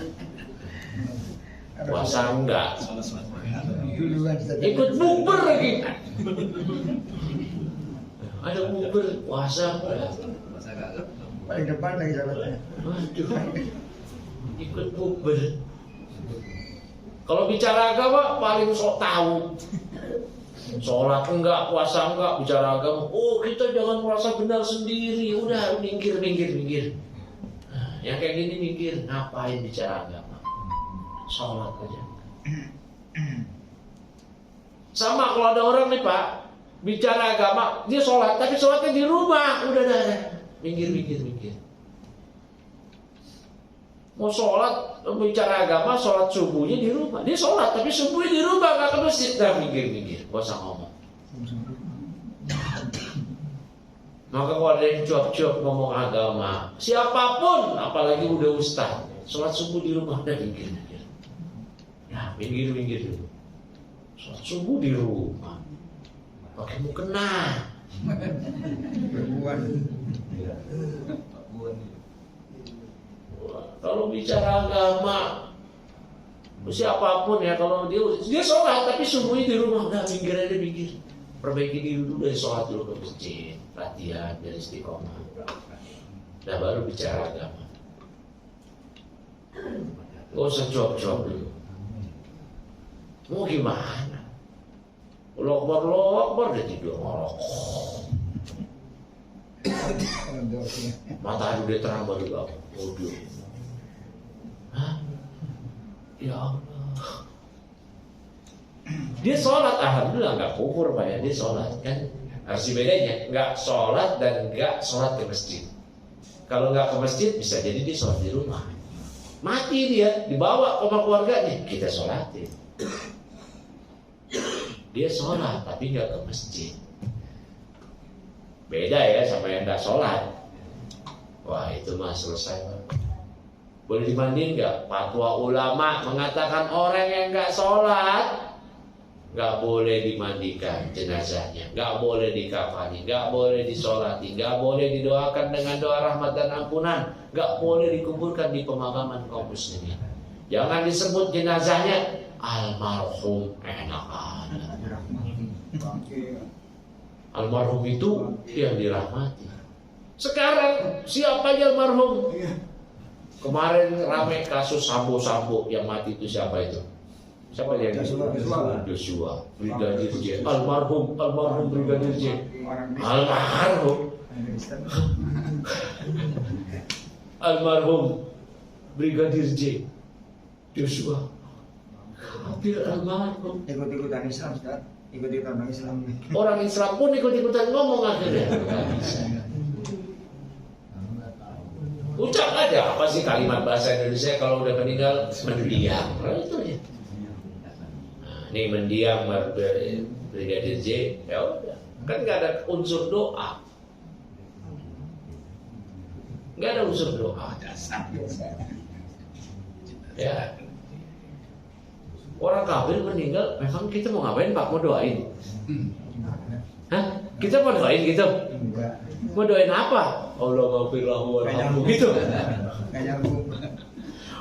Puasa enggak, ikut bukber lagi. Ada bukber puasa enggak? Paling depan lagi sahabatnya. Waduh, ikut bukber. Kalau bicara agama paling sok tahu. Sholat enggak, puasa enggak, bicara agama. Oh, kita jangan merasa benar sendiri. Udah, minggir. Nah, yang kayak gini minggir. Ngapain bicara agama? Sholat aja. Sama kalau ada orang nih Pak, bicara agama, dia sholat, tapi sholatnya di rumah. Udah. Minggir. Mau sholat, bicara agama, sholat subuhnya di rumah. Dia sholat, tapi subuhnya di rumah, gak ke masjid. Nah, minggir, gak usah ngomong. Maka kalau ada yang cuap-cuap ngomong agama, siapapun, apalagi udah ustaz, sholat subuh di rumah, udah minggir. Ya, minggir dulu. Sholat subuh di rumah, pakai mukena. Kalau bicara agama, siapapun ya, kalau dia sholat tapi subuhnya di rumah, udah minggir. Perbaiki diri dulu dari sholat dulu ke masjid, latihan dari istiqomah. Nah baru bicara agama. Gak usah cuap-cuap dulu. Mau gimana? Lo akbar dia tidur ngerokok. Matahari udah terang baru bangun. Waduh. Hah? Ya Allah. Dia sholat, alhamdulillah nggak kufur Pak ya, dia sholat kan. Harus bedanya, nggak sholat dan nggak sholat ke masjid. Kalau nggak ke masjid bisa jadi dia sholat di rumah. Mati dia, dibawa sama keluarganya, kita sholatin. Dia sholat tapi nggak ke masjid. Beda ya sama yang nggak sholat. Wah itu mah selesai Pak. Boleh dimandiin nggak? Fatwa ulama mengatakan orang yang nggak sholat nggak boleh dimandikan jenazahnya, nggak boleh dikafani, nggak boleh disolati, nggak boleh didoakan dengan doa rahmat dan ampunan, nggak boleh dikuburkan di pemakaman kaum muslimin. Jangan disebut jenazahnya almarhum enakan. Almarhum itu yang dirahmati. Sekarang siapa aja almarhum? Kemarin ramai kasus sambo yang mati itu siapa itu? Siapa dia? Joshua, Brigadir J. Almarhum Brigadir J. Almarhum Brigadir J. Joshua. Hampir almarhum. Ikut-ikutan Islam, Ustaz. Ikut-ikutan orang Islam. Orang Islam pun ikut-ikutan ngomong akhirnya. Ucap aja apa sih kalimat bahasa Indonesia kalau udah meninggal mendiam. Itu aja. Nah, ini mendiam Brigadir J. Ya udah. Kan nggak ada unsur doa. Nggak ada unsur doa. Ya. Orang kafir meninggal, memang kita mau ngapain Pak? Mau doain? Hah? Kita mau doain gitu? Mau doain apa? Allah maghfirlahu warhamhu gitu.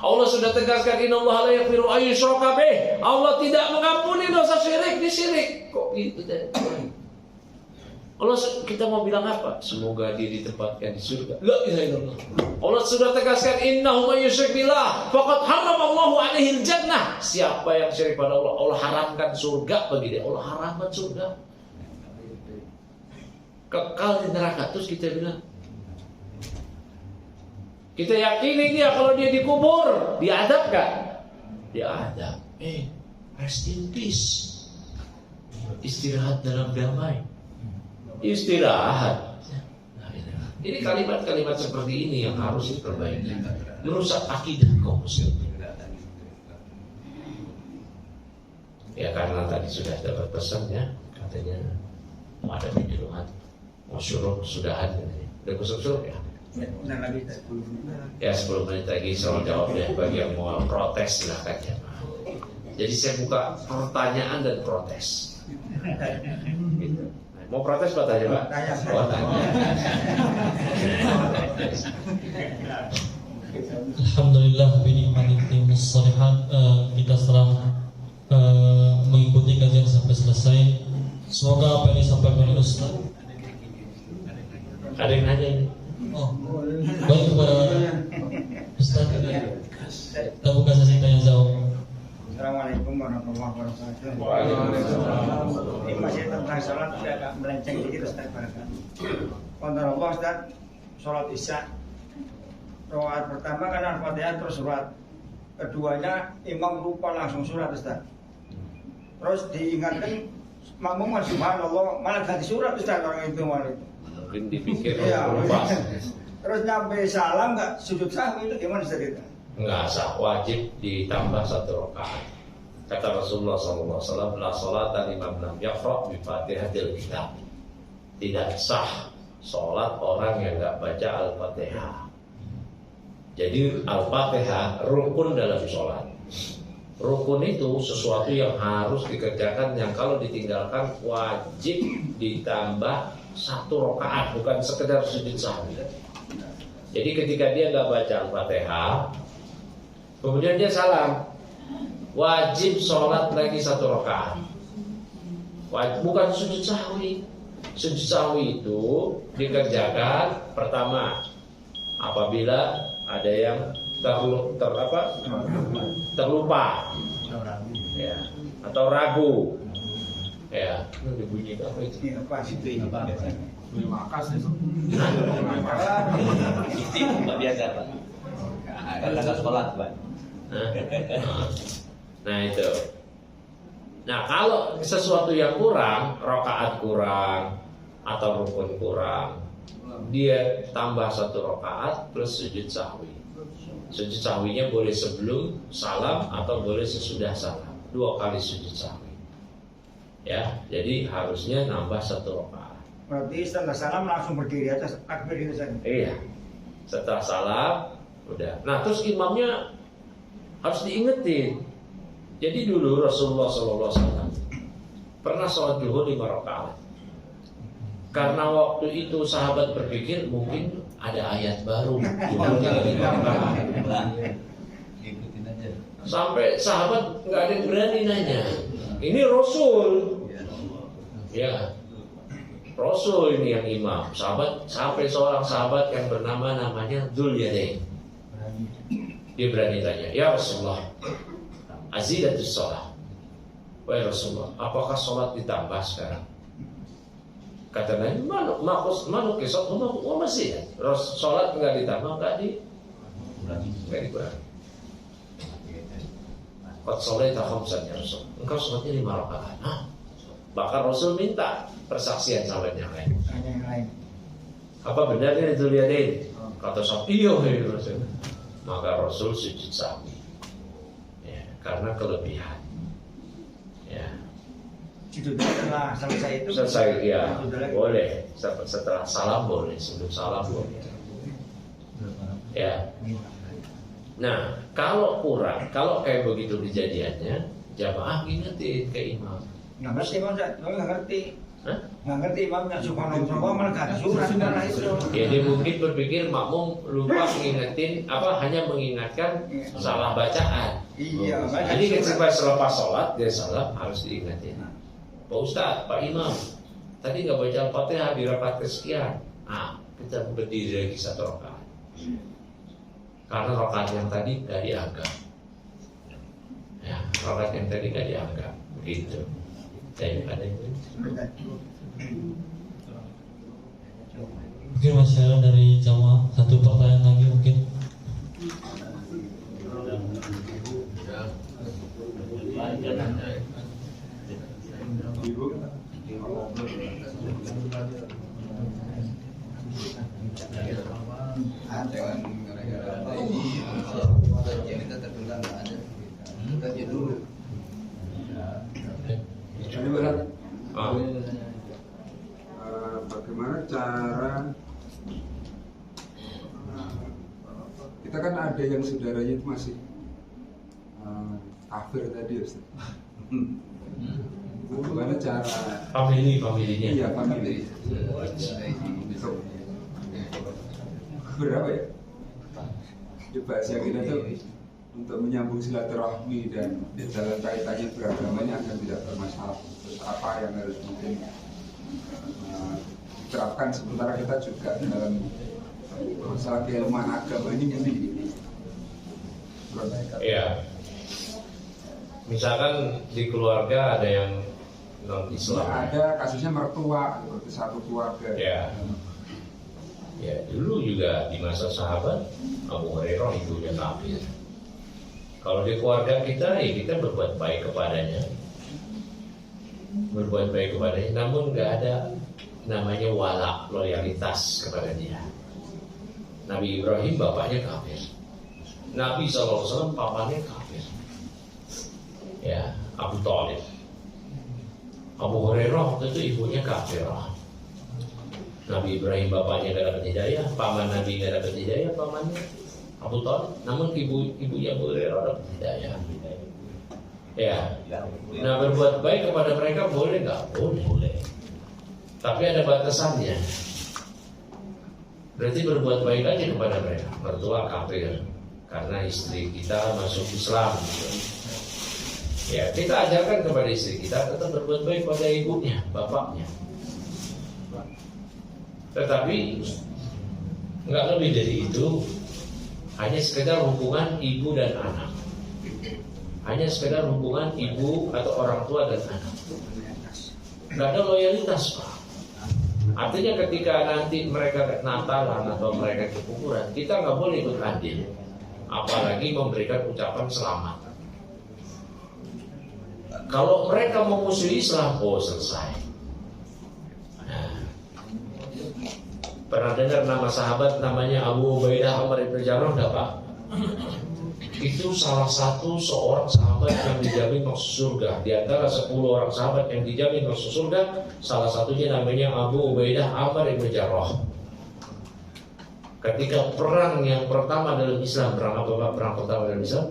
Allah sudah tegaskan innallaha la yaghfiru an yushraka bih. Allah tidak mengampuni dosa syirik di syirik. Kok gitu deh? Allah kita mau bilang apa? Semoga dia ditempatkan di surga. La ilaha illallah. Allah sudah tegaskan innahu may yusyrik billah faqad haramallahu alaihil jannah. Siapa yang syirik pada Allah, Allah haramkan surga bagi dia. Allah haramkan surga. Kekal di neraka. Terus kita bilang, kita yakini dia kalau dia dikubur, diadab gak? Diadab. Rest in peace. Istirahat dalam damai. Istirahat. Ini kalimat-kalimat seperti ini yang harus diperbaiki. Merusak akidah kaum muslimin. Ya karena tadi sudah dapat pesan ya, katanya mau ada di rumah, mau suruh sudahan. Udah kusuk-susuk ya. Ya 10 menit lagi soal jawab ya. Bagi yang mau protes silahkan ya. Jadi saya buka pertanyaan dan protes. Gitu. Mau protes Pak tanya Pak? Tanya. Oh, tanya. Alhamdulillah binikmatimus shalihat, kita setelah mengikuti kajian sampai selesai. Semoga apa yang disampaikan oleh Ustaz. Ada yang nanya ini? Oh, baik kepada Ustaz. Kita buka sesi tanya jawab. Assalamualaikum warahmatullahi wabarakatuh. Waalaikumsalam. Ini masih tentang sholat, sudah agak melenceng dikit Ustaz. Konten Allah Ustaz, sholat isya. Rakaat pertama kan Al-Fatihah terus surat. Keduanya imam lupa langsung surat Ustaz. Terus diingatkan makmum kan subhanallah, malah ganti surat Ustaz orang itu malah itu. Mungkin dipikir Iya. lupa. Terus nyampe salam nggak sujud sahwi itu gimana Ustaz itu? Enggak sah, wajib ditambah 1 rakaat. Kata Rasulullah SAW, la salata liman lam yaqra bi Fatihatil Kitab. Tidak sah sholat orang yang enggak baca Al-Fatihah. Jadi Al-Fatihah rukun dalam sholat. Rukun itu sesuatu yang harus dikerjakan, yang kalau ditinggalkan wajib ditambah 1 rakaat, bukan sekedar sujud sahwi. Jadi ketika dia nggak baca Al-Fatihah, kemudian dia salam, wajib sholat lagi 1 rakaat. Bukan sujud sahwi. Sujud sahwi itu dikerjakan pertama apabila ada yang terlupa, ya, atau ragu, ya. Ini bunyi apa itu? Ini apa sih itu? Nggak biasa Pak. Katakan sholat Pak. Nah itu. Nah kalau sesuatu yang kurang, rakaat kurang atau rukun kurang, dia tambah 1 rakaat plus sujud sahwi. Sujud sahwinya boleh sebelum salam atau boleh sesudah salam. 2 kali sujud sahwi. Ya, jadi harusnya nambah 1 rakaat. Berarti setelah salam langsung berdiri atas takbir itu saja. Iya. Setelah salam udah. Nah, terus imamnya harus diingetin. Jadi dulu Rasulullah SAW pernah sholat zuhur 5 rakaat. Karena waktu itu sahabat berpikir mungkin ada ayat baru. Zuhur 5 rakaat. Ikutin aja. Sampai sahabat nggak ada yang berani nanya. Ini Rasul. Ya. Rasul ini yang imam. Sahabat, sampai seorang sahabat yang bernama namanya Dzul-Yadain. Dia berani tanya, "Ya Rasulullah, azidatus shalah." Wahai Rasulullah, apakah sholat ditambah sekarang? Kata Nabi, "Manuk kisah, masih ya? Sholat nggak ditambah, nggak dikurangi." Qad sholaita khamsan ya Rasul. Engkau sholatnya 5 rakaat. Bahkan Rasul minta persaksian sahabat yang lain. Hanya yang lain. Apa benar ini Dzul-Yadain? Kata sahabat, iya Rasul. Maka Rasul sujud sahwi. Ya, karena kelebihan. Ya. Sujud setelah selesai itu. Selesai ya, sujud lagi. boleh. Setelah salam boleh, sebelum salam boleh. Ya. Nah, kalau kurang, kalau kayak begitu kejadiannya, jamaah ingetin ke imam. Nggak ngerti Imam, nggak ngerti. Hah? Nggak ngerti Imamnya subhanallah malah ganti surat malah itu. Ya dia mungkin berpikir makmum lupa mengingetin hanya mengingatkan salah bacaan. Iya. Jadi ketika selepas sholat dia salam harus diingetin. Pak Ustadz, Pak Imam, tadi nggak baca Al-Fatihah di rakaat kesekian. Kita berdiri lagi 1 rakaat. Karena rakaat yang tadi nggak dianggap. Ya, rakaat yang tadi nggak dianggap. Begitu. Saya ada yang Mungkin masih ada dari jamaah 1 pertanyaan lagi mungkin. Gara-gara ini kita tertunda nggak ada. Kita aja dulu. Ini berat. Ah. Bagaimana cara kita kan ada yang saudaranya itu masih kafir tadi Ustaz. Gimana cara Familinya. iya family untuk berapa ya? Di bahasa kita tuh untuk menyambung silaturahmi dan dalam kaitannya beragamanya agar tidak bermasalah. Terus apa yang harus mungkin diterapkan sementara kita juga dalam masalah keilmuan agama ini mungkin Ya. Misalkan di keluarga ada yang non Islam. ada kasusnya mertua seperti satu keluarga. Ya. Ya, dulu juga di masa sahabat Abu Hurairah ibunya kafir. Kalau di keluarga kita, ya kita berbuat baik kepadanya, namun nggak ada namanya wala, loyalitas kepada dia. Nabi Ibrahim bapaknya kafir, Nabi SAW papanya kafir. Ya, Abu Thalib. Abu Hurairah waktu itu ibunya kafir. Nabi Ibrahim bapaknya gak dapat hidayah, paman Nabi gak dapat hidayah, pamannya Abu Thalib. Namun ibunya Abu Hurairah dapat hidayah. Ya. Nah, berbuat baik kepada mereka boleh nggak? Boleh. Tapi ada batasannya. Berarti berbuat baik aja kepada mereka. Mertua kafir karena istri kita masuk Islam. Ya, kita ajarkan kepada istri kita tetap berbuat baik pada ibunya, bapaknya. Tetapi nggak lebih dari itu, hanya sekedar hubungan ibu dan anak, hanya sekedar hubungan ibu atau orang tua dan anak. Nggak ada loyalitas, Pak. Artinya ketika nanti mereka Natalan atau mereka ke kuburan, kita nggak boleh ikut andil, apalagi memberikan ucapan selamat. Kalau mereka memusuhi Islam, selesai. Pernah dengar nama sahabat namanya Abu Ubaidah Amr ibn Jarrah enggak, Pak? Itu salah satu seorang sahabat yang dijamin masuk surga. Di antara 10 orang sahabat yang dijamin masuk surga, salah satunya namanya Abu Ubaidah Amr ibn Jarrah. Ketika perang yang pertama dalam Islam, perang apa, Pak? Perang pertama dalam Islam?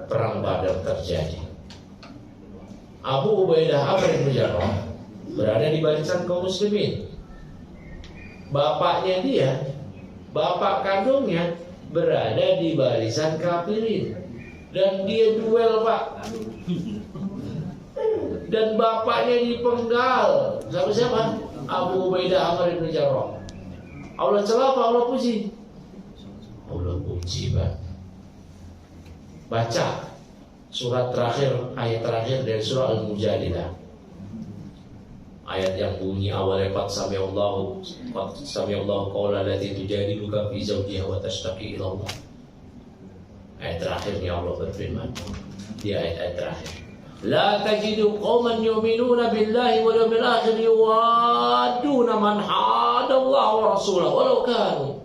Perang Badar terjadi. Abu Ubaidah Amr ibn Jarrah berada di barisan kaum muslimin. Bapaknya dia, bapak kandungnya berada di barisan kafirin, dan dia duel, Pak. Dan bapaknya dipenggal. Siapa? Abu Ubaidah Amr ibn Jarrah. Allah celaka, Allah puji. Allah puji, Pak. Baca surat terakhir, ayat terakhir dari surah Al-Mujadilah. Ayat yang bunyi awalnya qad sami'allahu qawla allati tujadiluka fi zawjiha wa tashtaqi ila Allah. Ayat terakhirnya Allah berfirman di ayat terakhir, la tajidu qauman yu'minuna billahi wal yawmil akhir yuwadduna man hadallaha wa rasulahu walau kanu.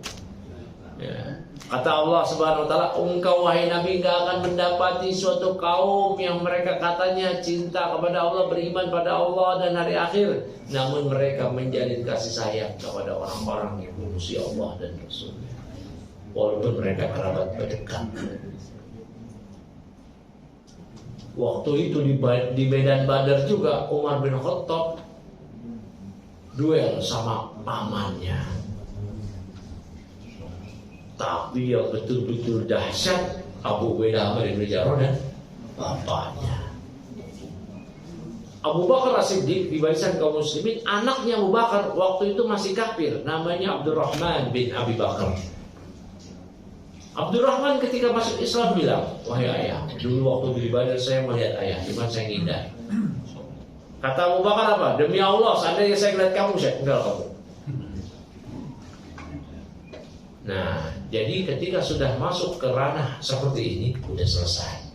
Kata Allah Subhanahu wa taala, engkau wahai Nabi enggak akan mendapati suatu kaum yang mereka katanya cinta kepada Allah, beriman pada Allah dan hari akhir, namun mereka menjalin kasih sayang kepada orang-orang yang memusuhi Allah dan Rasul-Nya, walaupun mereka kerabat berdekat. Waktu itu di medan Badar juga Umar bin Khattab duel sama pamannya. Tapi yang betul-betul dahsyat Abu Ubaidah Amr ibn Jarrah dan bapaknya. Abu Bakar As-Siddiq di barisan kaum muslimin, anaknya Abu Bakar waktu itu masih kafir, namanya Abdurrahman bin Abi Bakar. Abdurrahman ketika masuk Islam bilang, wahai ayah, dulu waktu di Badar saya melihat ayah, cuma saya ngindar. Kata Abu Bakar apa? Demi Allah, seandainya saya melihat kamu, saya tinggal kamu. Nah, jadi ketika sudah masuk ke ranah seperti ini, udah selesai.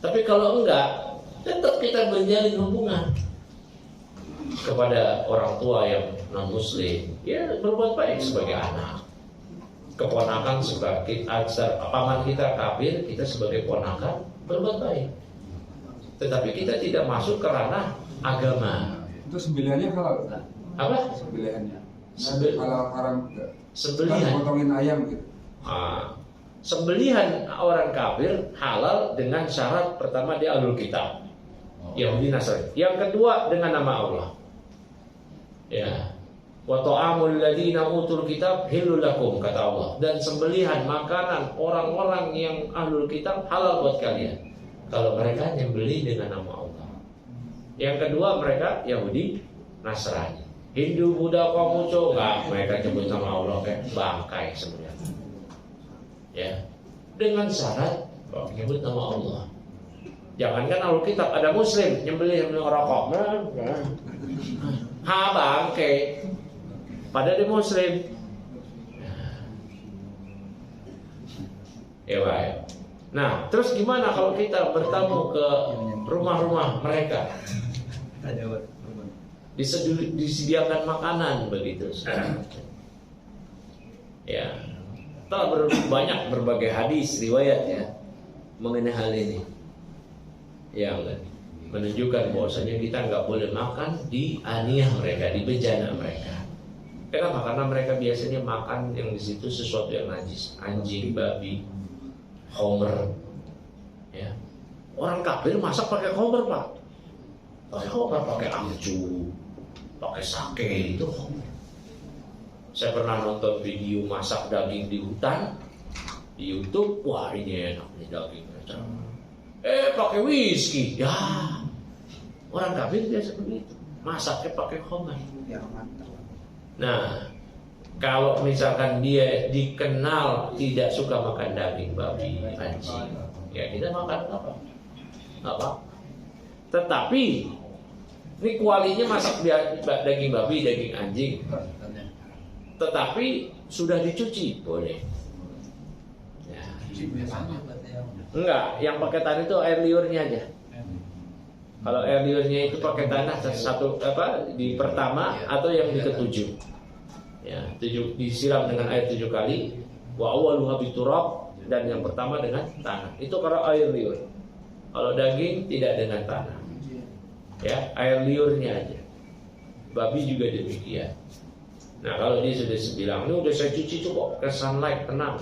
Tapi kalau enggak, tetap kita menjalin hubungan kepada orang tua yang non muslim, ya berbuat baik sebagai anak, keponakan sebagai paman kita kafir, kita sebagai ponakan berbuat baik. Tetapi kita tidak masuk ke ranah agama. Itu sembilannya kalau Apa? sembilannya Sembil- kalau haram enggak? Sembelihan. Potongin ayam gitu. Sembelihan orang kafir halal dengan syarat pertama dia ahlul kitab. Yahudi Nasrani. Yang kedua dengan nama Allah. Ya. Wa ta'amul ladzina utul kitab hillul lakum, kata Allah. Dan sembelihan makanan orang-orang yang ahlul kitab halal buat kalian kalau mereka nyembelih dengan nama Allah. Yang kedua mereka Yahudi Nasrani. Hindu, Buddha, Konghucu enggak, mereka nyebut nama Allah kayak bangkai sebenarnya. Ya. Dengan syarat menyebut nama Allah. Jangankan ahlul kitab, ada muslim nyembelih rokok. Ha bangkai. Padahal dia muslim. Ya baik. Nah, terus gimana kalau kita bertamu ke rumah-rumah mereka? Disediakan makanan begitu. Ya, telah banyak berbagai hadis riwayat ya mengenai hal ini yang menunjukkan bahwasanya kita nggak boleh makan di aniyah mereka, di bejana mereka. Kenapa? Karena mereka biasanya makan yang di situ sesuatu yang najis, anjing, babi, homer. Ya, orang kafir masak pakai homer pak, pakai homer, pakai amju, pakai sake itu homer. Saya pernah nonton video masak daging di hutan di YouTube, wah ini enak nih dagingnya. Pakai whisky, ya orang kafir biasa begitu, masaknya pakai homer. Ya mantap. Nah, kalau misalkan dia dikenal tidak suka makan daging babi, anjing, ya kita makan apa? Tetapi ini kualinya masak daging babi, daging anjing. Tetapi sudah dicuci, boleh. Ya. Enggak, yang pakai tanah itu air liurnya aja. Kalau air liurnya itu pakai tanah satu di pertama atau yang di ketujuh. Ya, disiram dengan air 7 kali. Wa awwaluha biturab, dan yang pertama dengan tanah. Itu kalau air liur. Kalau daging tidak dengan tanah. Ya, air liurnya aja. Babi juga demikian. Nah, kalau dia sudah bilang, ini udah saya cuci cukup ke sunlight, tenang.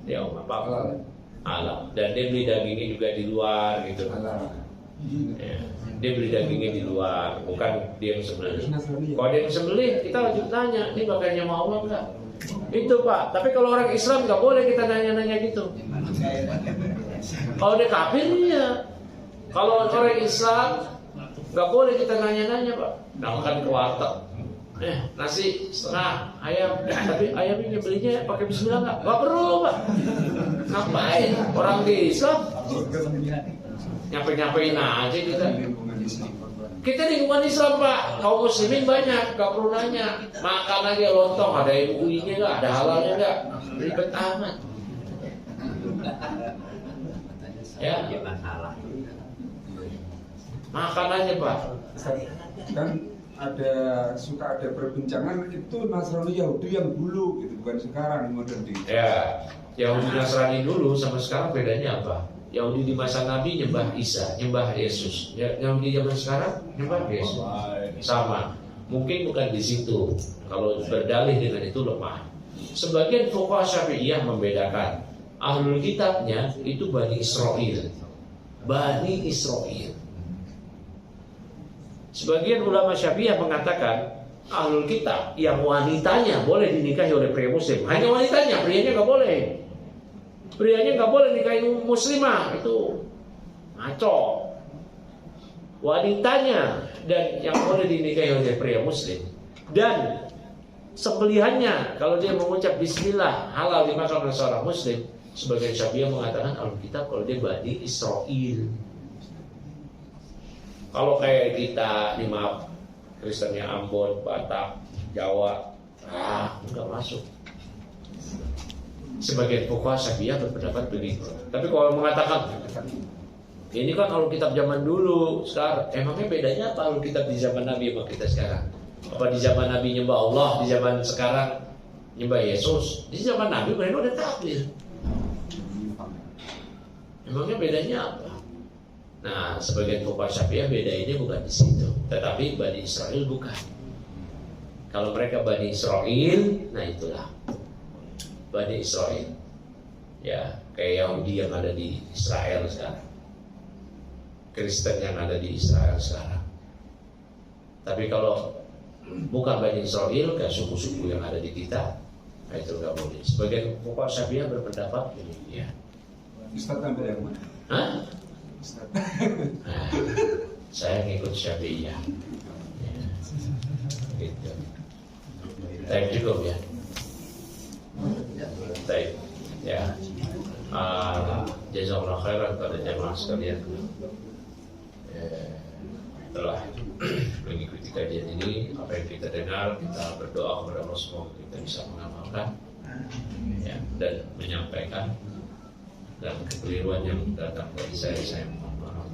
Dia apa-apa. Alam. Dan dia beli dagingnya juga di luar gitu. Ya, dia beli dagingnya di luar, bukan dia yang sembelih. Kalau dia yang sembelih, kita wajib tanya, ini pakainya mau Allah enggak? Itu pak. Tapi kalau orang Islam nggak boleh kita nanya-nanya gitu. Kalau dia kafir ya. Kalau orang Islam nggak boleh kita nanya-nanya pak. Nah, makan ke warteg. Nasi setengah ayam, tapi ayamnya belinya pakai bismillah nggak? Nggak perlu pak. Ngapain? Orang di Islam nyampe-nyampein aja kita. Kita di lingkungan Islam pak, kaum muslimin banyak, nggak perlu nanya. Makan aja lontong, ada MUI-nya nggak, ada halalnya nggak, ribet amat. Ya, makan aja pak. Kan suka ada perbincangan itu Nasrani Yahudi yang dulu gitu, bukan sekarang modern di. Ya, Yahudi Nasrani dulu sama sekarang bedanya apa? Yahudi di masa Nabi nyembah Isa, nyembah Yesus. Yahudi zaman sekarang nyembah Yesus. Sama. Mungkin bukan di situ. Kalau berdalih dengan itu lemah. Sebagian fuqaha Syafi'iyah membedakan. Ahlul kitabnya itu Bani Israel. Bani Israel. Sebagian ulama Syafi'iyah mengatakan ahlul kitab yang wanitanya boleh dinikahi oleh pria muslim. Hanya wanitanya, prianya nggak boleh. Prianya nggak boleh nikahin muslimah, itu ngaco. Wanitanya dan yang boleh dinikahi oleh pria muslim. Dan sembelihannya kalau dia mengucap bismillah halal dimakan oleh seorang muslim. Sebagian Syafi'iyah mengatakan ahlul kitab kalau dia Bani Israel. Kalau kayak kita, maaf, Kristennya Ambon, Batak, Jawa, nggak masuk. Sebagian fuqaha Syafi'iyah berpendapat begitu. Tapi kalau mengatakan ini kan ahlul kitab zaman dulu, sekarang emangnya bedanya apa ahlul kitab di zaman Nabi sama kita sekarang? Apa di zaman Nabi nyembah Allah, di zaman sekarang nyembah Yesus? Di zaman Nabi mereka udah takbir. Emangnya bedanya apa? Nah, sebagian fuqaha Syafi'iyah beda ini bukan di situ, tetapi Bani Israel bukan. Kalau mereka Bani Israel, nah itulah Bani Israel. Ya, kayak Yahudi yang ada di Israel sekarang. Kristen yang ada di Israel sekarang. Tapi kalau bukan Bani Israel, kayak suku-suku yang ada di kita, nah itu nggak boleh. Sebagian fuqaha Syafi'iyah berpendapat ini, ya. Ustaz ambil yang mana? Hah? Ustaz. Nah, saya ngikut Syafi'iyah. Ya. Gitu. Baik, cukup ya. Baik, ya. Jazakallahu khairan pada jemaah sekalian. Telah mengikuti kajian ini, apa yang kita dengar, kita berdoa kepada Allah semoga kita bisa mengamalkan, ya, dan menyampaikan. Dan kekeliruan yang datang dari saya mohon maaf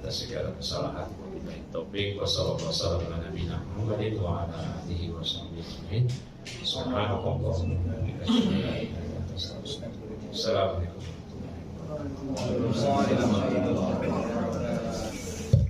atas segala kesalahan. Topik wassalamualaikum warahmatullahi wabarakatuh. Assalamualaikum.